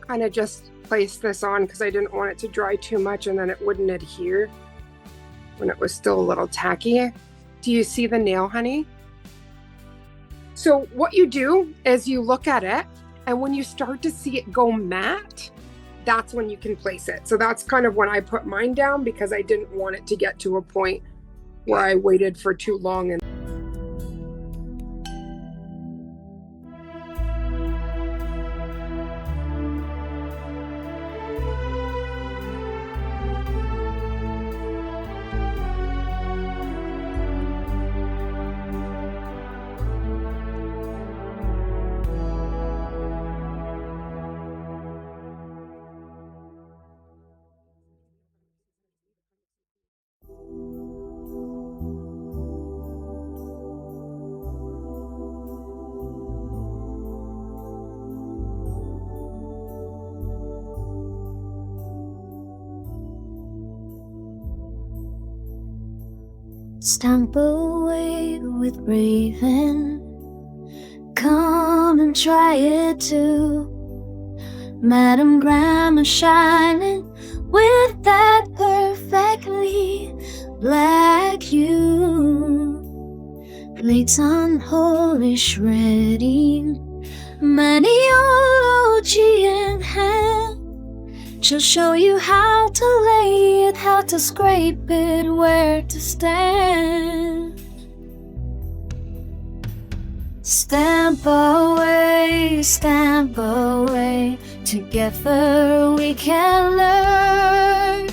Kind of just placed this on because I didn't want it to dry too much and then it wouldn't adhere when it was still a little tacky. Do you see the nail, honey? So what you do is you look at it, and when you start to see it go matte, that's when you can place it. So that's kind of when I put mine down because I didn't want it to get to a point where I waited for too long. And Stamp away with Raven. Come and try it too. Madam Glam is shining with that perfectly black hue. Plates unholy shredding, Maniology in hand. She'll show you how to lay it, how to scrape it, where to stand. Stamp away, together we can learn.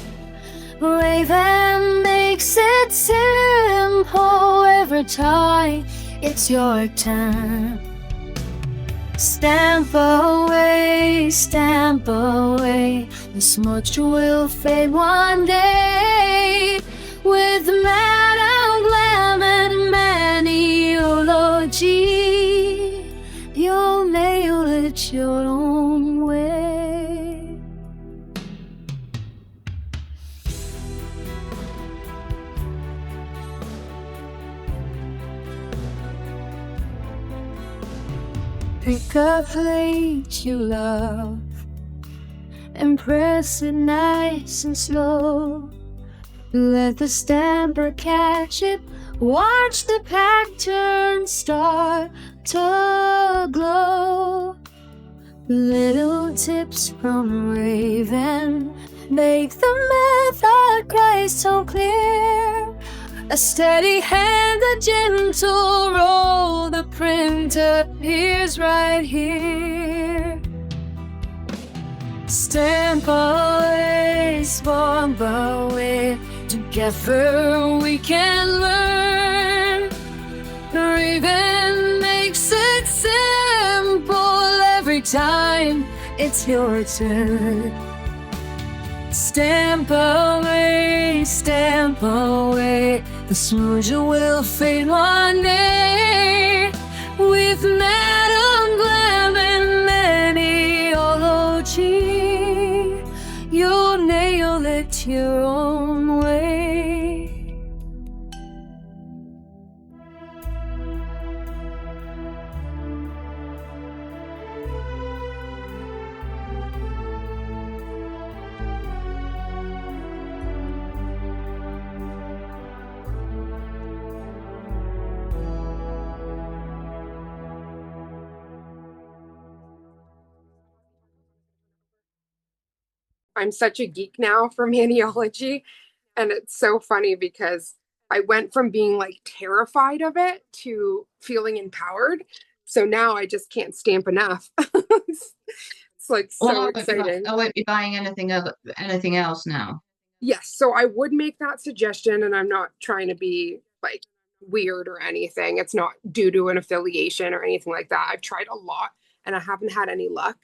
Raven makes it simple every time it's your turn. Stamp away, the smudge will fade one day. With Madam Glam and Maniology, you'll nail it your own way. Pick a plate you love and press it nice and slow. Let the stamper catch it. Watch the pattern start to glow. Little tips from Raven make the method crystal clear. A steady hand, a gentle roll, the print appears right here. Stamp away, together we can learn. Raven makes it simple every time it's your turn. Stamp away, the smudge will fade one day. With Madam Glam and Maniology, you'll nail it your own way. I'm such a geek now for maniology. And it's so funny because I went from being like terrified of it to feeling empowered. So now I just can't stamp enough. It's like so exciting. I won't be buying anything else now. Yes, so I would make that suggestion, and I'm not trying to be like weird or anything. It's not due to an affiliation or anything like that. I've tried a lot and I haven't had any luck.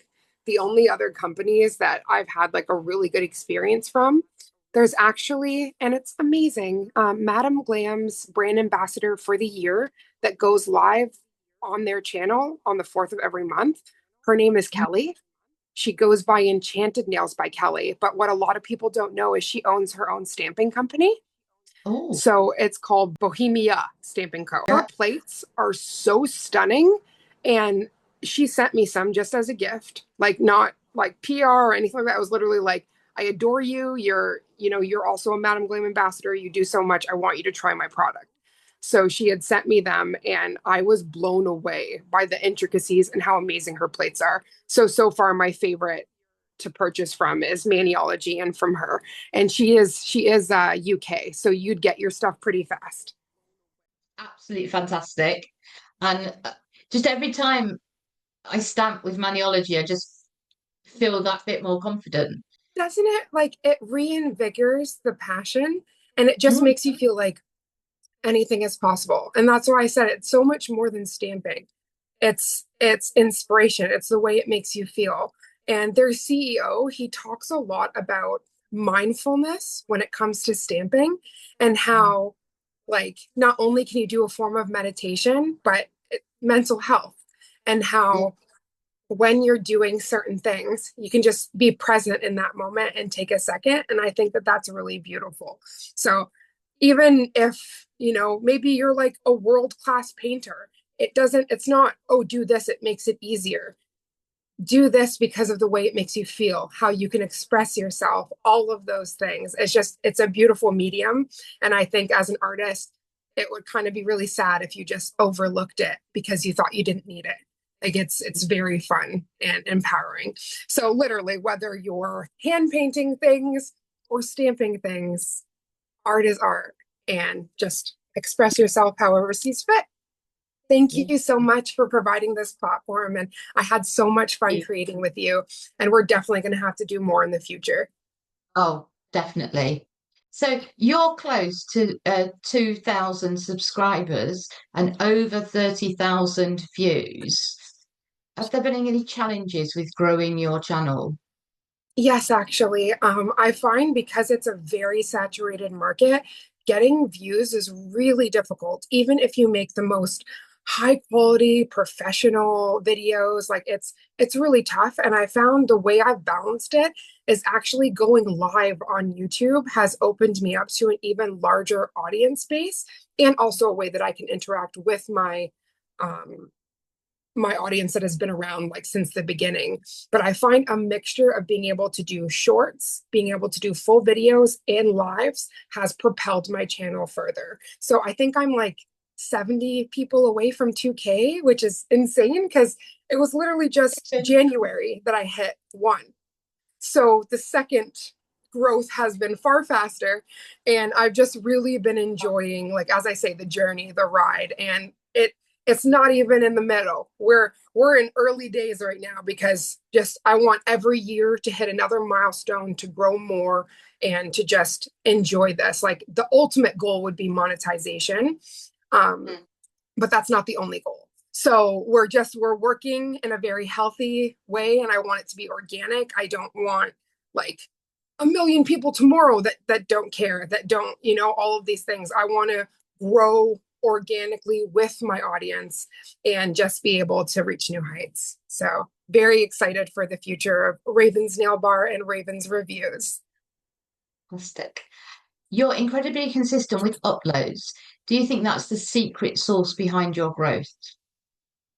The only other companies that I've had like a really good experience from, there's actually, and it's amazing, Madam Glam's brand ambassador for the year that goes live on their channel on the 4th of every month. Her name is Kelly. She goes by Enchanted Nails by Kelly. But what a lot of people don't know is she owns her own stamping company. Oh, So it's called Bohemia Stamping Co. Her plates are so stunning. And she sent me some just as a gift, like not like PR or anything like that. It was literally like, I adore you. You're also a Madam Glam ambassador. You do so much. I want you to try my product. So she had sent me them, and I was blown away by the intricacies and how amazing her plates are. So far, my favorite to purchase from is Maniology and from her. And she is UK, so you'd get your stuff pretty fast. Absolutely fantastic. And just every time I stamp with Maniology, I just feel that bit more confident. Doesn't it? Like it reinvigorates the passion and it just Mm. makes you feel like anything is possible. And that's why I said it's so much more than stamping. It's inspiration. It's the way it makes you feel. And their CEO, he talks a lot about mindfulness when it comes to stamping and how like not only can you do a form of meditation, but mental health and Yeah. how when you're doing certain things, you can just be present in that moment and take a second. And I think that that's really beautiful. So even if, maybe you're like a world-class painter, it's not, oh, do this, it makes it easier. Do this because of the way it makes you feel, how you can express yourself, all of those things. It's a beautiful medium. And I think as an artist, it would kind of be really sad if you just overlooked it because you thought you didn't need it. Like it's very fun and empowering. So literally, whether you're hand painting things or stamping things, art is art, and just express yourself however sees fit. Thank Yeah. you so much for providing this platform. And I had so much fun Yeah. creating with you. And we're definitely going to have to do more in the future. Oh, definitely. So you're close to 2,000 subscribers and over 30,000 views. Have there been any challenges with growing your channel? Yes, actually. I find because it's a very saturated market, getting views is really difficult, even if you make the most high quality professional videos. Like it's really tough. And I found the way I've balanced it is actually going live on YouTube has opened me up to an even larger audience base and also a way that I can interact with um my audience that has been around like since the beginning. But I find a mixture of being able to do shorts, being able to do full videos and lives has propelled my channel further. So I think I'm like 70 people away from 2K, which is insane because it was literally just January that I hit one. So the second growth has been far faster. And I've just really been enjoying, like, as I say, the journey, the ride. And it's not even in the middle. We're in early days right now because just I want every year to hit another milestone, to grow more, and to just enjoy this. Like the ultimate goal would be monetization. Um, Mm. but that's not the only goal. So we're working in a very healthy way, and I want it to be organic. I don't want like a million people tomorrow that don't care, that don't, all of these things. I want to grow organically with my audience and just be able to reach new heights. So very excited for the future of Raven's Nail Bar and Raven's Reviews. Fantastic. You're incredibly consistent with uploads. Do you think that's the secret sauce behind your growth?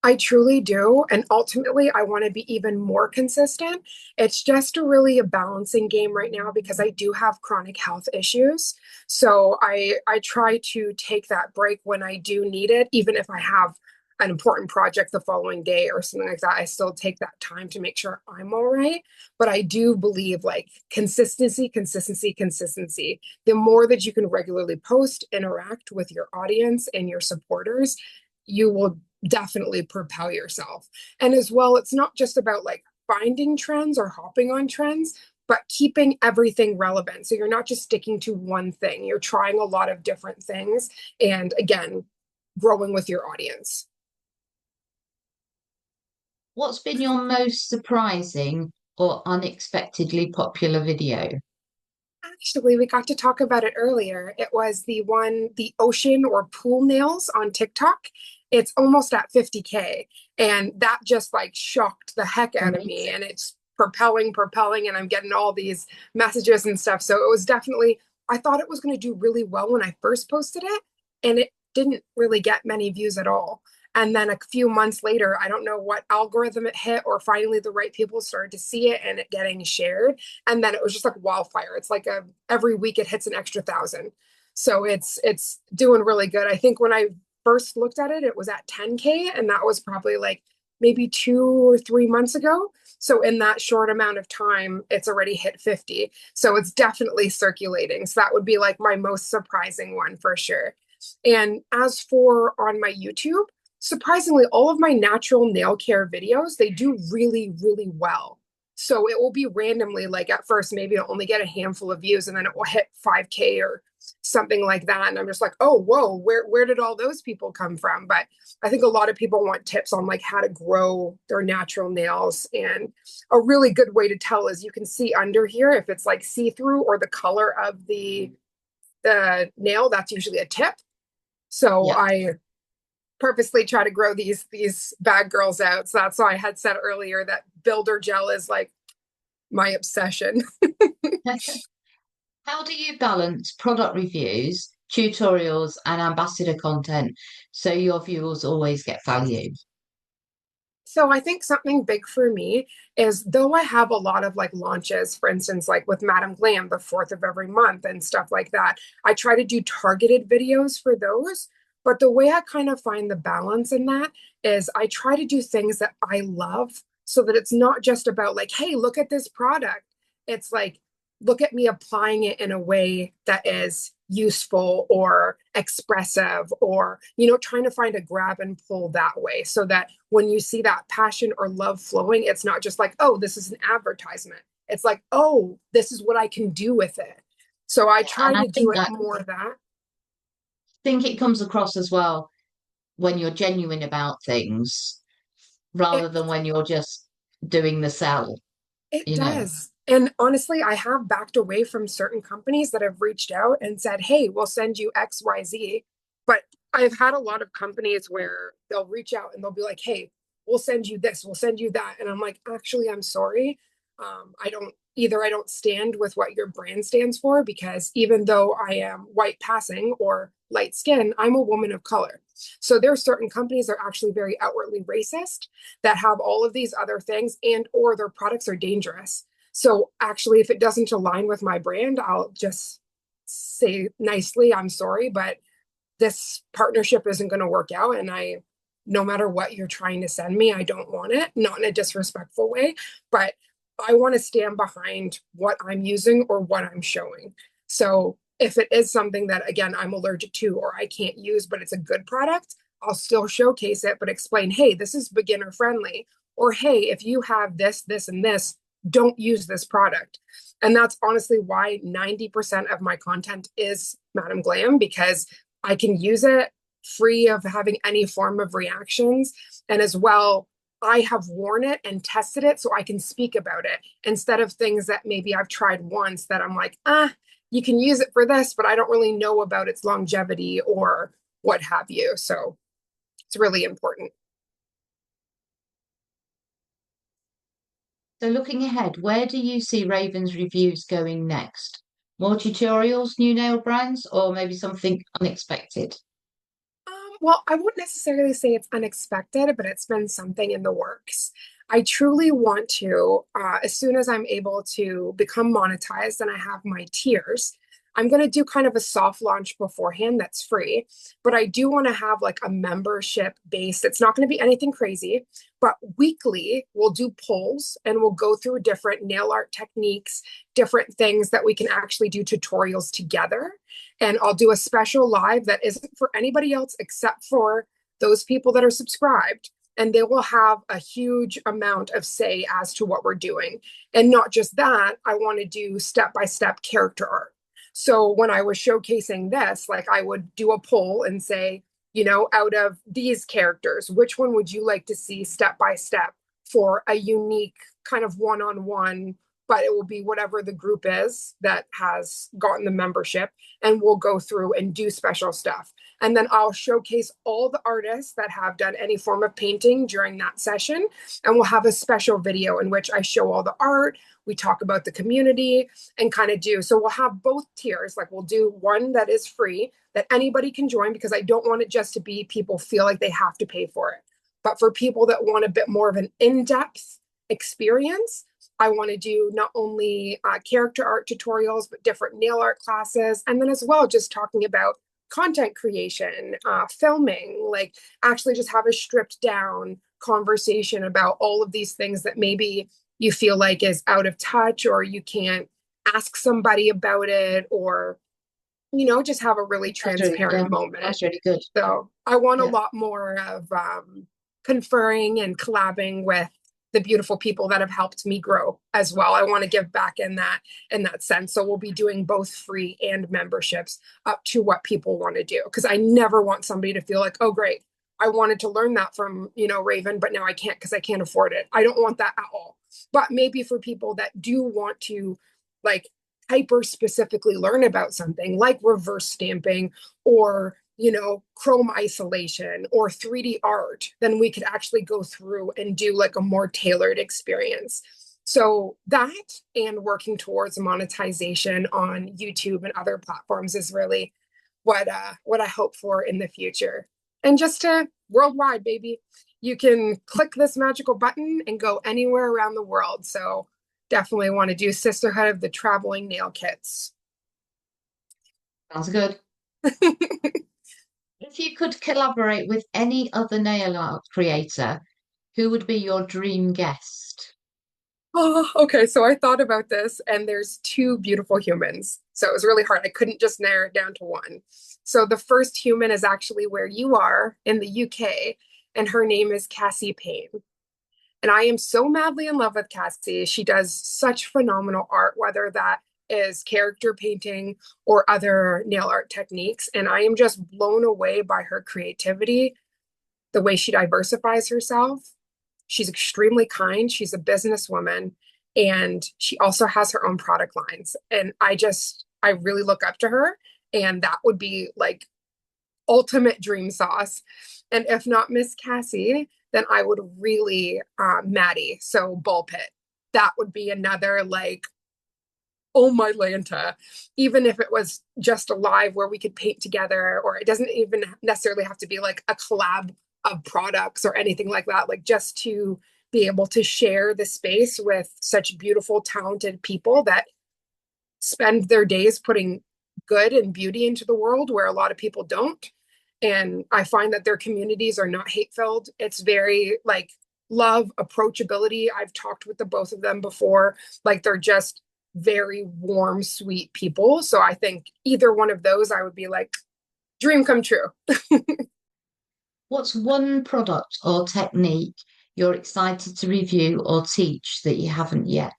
I truly do. And ultimately, I want to be even more consistent. It's just really a balancing game right now because I do have chronic health issues. So I try to take that break when I do need it, even if I have an important project the following day or something like that. I still take that time to make sure I'm all right. But I do believe like consistency, consistency, consistency. The more that you can regularly post, interact with your audience and your supporters, you will definitely propel yourself. And as well, it's not just about like finding trends or hopping on trends, but keeping everything relevant. So you're not just sticking to one thing, you're trying a lot of different things. And again, growing with your audience. What's been your most surprising or unexpectedly popular video? Actually, we got to talk about it earlier. It was the ocean or pool nails on TikTok. It's almost at 50K. And that just like shocked the heck out of me. Amazing. And it's propelling, and I'm getting all these messages and stuff. So it was definitely, I thought it was going to do really well when I first posted it. And it didn't really get many views at all. And then a few months later, I don't know what algorithm it hit, or finally the right people started to see it and it getting shared. And then it was just like wildfire. It's like every week it hits an extra 1,000. So it's doing really good. I think when I first looked at it, it was at 10K, and that was probably like maybe 2 or 3 months ago. So in that short amount of time, it's already hit 50. So it's definitely circulating. So that would be like my most surprising one for sure. And as for on my YouTube, surprisingly, all of my natural nail care videos, they do really, really well. So it will be randomly, like at first, maybe it'll only get a handful of views and then it will hit 5K or something like that. And I'm just like, oh, whoa, where did all those people come from? But I think a lot of people want tips on like how to grow their natural nails. And a really good way to tell is you can see under here if it's like see-through or the color of the nail, that's usually a tip. So Yeah. I purposely try to grow these bad girls out. So that's why I had said earlier that builder gel is like my obsession. How do you balance product reviews, tutorials, and ambassador content so your viewers always get value? So I think something big for me is though I have a lot of like launches, for instance, like with Madam Glam, the fourth of every month and stuff like that, I try to do targeted videos for those. But the way I kind of find the balance in that is I try to do things that I love so that it's not just about like, hey, look at this product. It's like, look at me applying it in a way that is useful or expressive or trying to find a grab and pull that way so that when you see that passion or love flowing, it's not just like, oh, this is an advertisement. It's like, oh, this is what I can do with it. So I Yeah, try and I to do think it that more of that. think it comes across as well when you're genuine about things It rather than when you're just doing the sell, It you know. does. And honestly, I have backed away from certain companies that have reached out and said, hey, we'll send you XYZ. But I've had a lot of companies where they'll reach out and they'll be like, hey, we'll send you this, we'll send you that. And I'm like, actually, I'm sorry. I don't stand with what your brand stands for because even though I am white passing or light skin, I'm a woman of color. So there are certain companies that are actually very outwardly racist that have all of these other things and or their products are dangerous. So actually, if it doesn't align with my brand, I'll just say nicely, I'm sorry, but this partnership isn't going to work out. And no matter what you're trying to send me, I don't want it, not in a disrespectful way, but I want to stand behind what I'm using or what I'm showing. So if it is something that, again, I'm allergic to or I can't use, but it's a good product, I'll still showcase it, but explain, hey, this is beginner friendly. Or, hey, if you have this, this, and this, don't use this product. And that's honestly why 90% of my content is Madam Glam because I can use it free of having any form of reactions. And as well, I have worn it and tested it so I can speak about it instead of things that maybe I've tried once that I'm like, you can use it for this, but I don't really know about its longevity or what have you. So it's really important. So looking ahead, where do you see Raven's reviews going next? More tutorials, new nail brands, or maybe something unexpected? Well, I wouldn't necessarily say it's unexpected, but it's been something in the works. I truly want to, as soon as I'm able to become monetized and I have my tiers, I'm going to do kind of a soft launch beforehand that's free. But I do want to have like a membership based. It's not going to be anything crazy, but weekly we'll do polls and we'll go through different nail art techniques, different things that we can actually do tutorials together. And I'll do a special live that isn't for anybody else except for those people that are subscribed. And they will have a huge amount of say as to what we're doing. And not just that, I want to do step by step character art. So when I was showcasing this, like I would do a poll and say, out of these characters, which one would you like to see step by step for a unique kind of one on one? But it will be whatever the group is that has gotten the membership, and we'll go through and do special stuff. And then I'll showcase all the artists that have done any form of painting during that session. And we'll have a special video in which I show all the art. We talk about the community and kind of do. So we'll have both tiers. Like we'll do one that is free that anybody can join because I don't want it just to be people feel like they have to pay for it. But for people that want a bit more of an in-depth experience, I want to do not only character art tutorials, but different nail art classes. And then as well, just talking about content creation, filming, like actually just have a stripped down conversation about all of these things that maybe you feel like is out of touch or you can't ask somebody about it or just have a really Yeah, transparent moment. that's really good. So I want a Yeah. lot more of conferring and collabing with the beautiful people that have helped me grow as well. I want to give back in that sense. So we'll be doing both free and memberships up to what people want to do. Because I never want somebody to feel like, oh great, I wanted to learn that from, Raven, but now I can't because I can't afford it. I don't want that at all. But maybe for people that do want to like hyper specifically learn about something like reverse stamping or chrome isolation or 3D art, then we could actually go through and do like a more tailored experience. So that and working towards monetization on YouTube and other platforms is really what I hope for in the future. And just to worldwide, baby, you can click this magical button and go anywhere around the world. So definitely want to do Sisterhood of the Traveling Nail Kits. Sounds good. If you could collaborate with any other nail art creator, who would be your dream guest? Oh, okay. So I thought about this, and there's two beautiful humans. So it was really hard. I couldn't just narrow it down to one. So the first human is actually where you are in the UK, and her name is Cassie Payne. And I am so madly in love with Cassie. She does such phenomenal art, whether that is character painting or other nail art techniques. And I am just blown away by her creativity, the way she diversifies herself. She's extremely kind. She's a businesswoman and she also has her own product lines. And I really look up to her. And that would be like ultimate dream sauce. And if not Miss Cassie, then I would really Maddie, so Ball Pit. That would be another like, oh my Lanta. Even if it was just a live where we could paint together, or it doesn't even necessarily have to be like a collab of products or anything like that, like just to be able to share the space with such beautiful, talented people that spend their days putting good and beauty into the world where a lot of people don't. And I find that their communities are not hate filled. It's very like love, approachability. I've talked with the both of them before. Like they're just very warm, sweet people. So I think either one of those, I would be like, dream come true. What's one product or technique you're excited to review or teach that you haven't yet?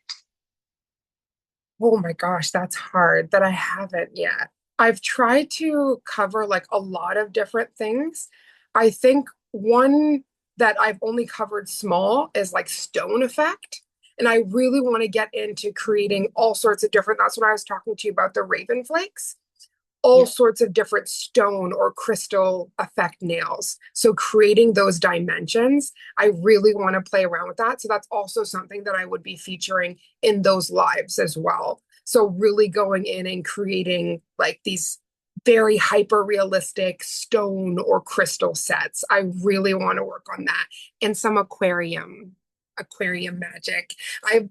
Oh my gosh, that's hard that I haven't yet. I've tried to cover like a lot of different things. I think one that I've only covered small is like stone effect. And I really want to get into creating all sorts of different, that's what I was talking to you about the Raven flakes, all Yeah. sorts of different stone or crystal effect nails. So creating those dimensions, I really want to play around with that. So that's also something that I would be featuring in those lives as well. So really going in and creating like these very hyper realistic stone or crystal sets. I really want to work on that and some aquarium magic.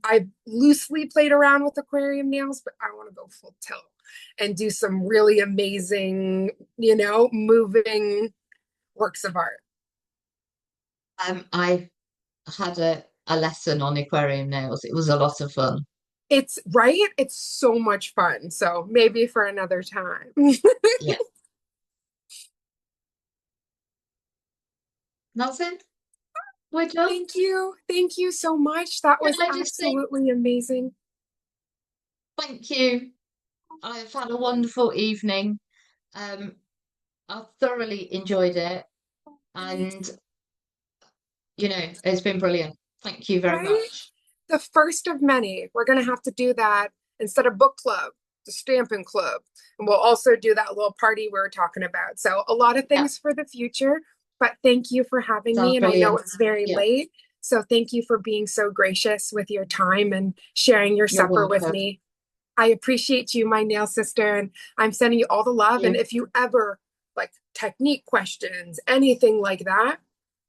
I've loosely played around with aquarium nails, but I want to go full tilt and do some really amazing, moving works of art. I had a lesson on aquarium nails. It was a lot of fun. It's right. It's so much fun. So maybe for another time. Yeah. That's it. We're done. Thank you. Thank you so much. That Can was I just say absolutely amazing. thank you? I've had a wonderful evening. Um, I thoroughly enjoyed it, and it's been brilliant. Thank you very Right? much. The first of many. We're going to have to do that instead of book club, the stamping club. And we'll also do that little party we were talking about. So, a lot of Yeah, things for the future. But thank you for having sounds me. And I know brilliant. it's very Yeah, late. So, thank you for being so gracious with your time and sharing your you're supper with welcome. me. I appreciate you, my nail sister, and I'm sending you all the love. And You. if you ever like technique questions, anything like that,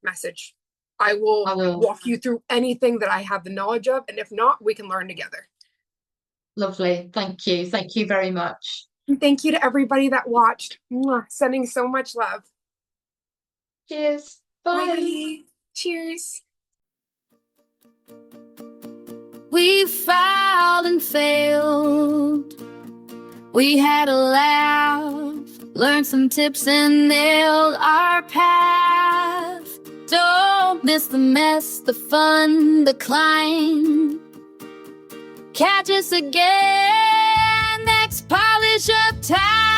message. I will I will. walk you through anything that I have the knowledge of. And if not, we can learn together. Lovely. Thank you. Thank you very much. And thank you to everybody that watched. Mwah. Sending so much love. Cheers. Bye. Bye. Cheers. We filed and failed. We had a laugh, learned some tips and nailed our path. Don't miss the mess, the fun, the climb. Catch us again next Polish Up time.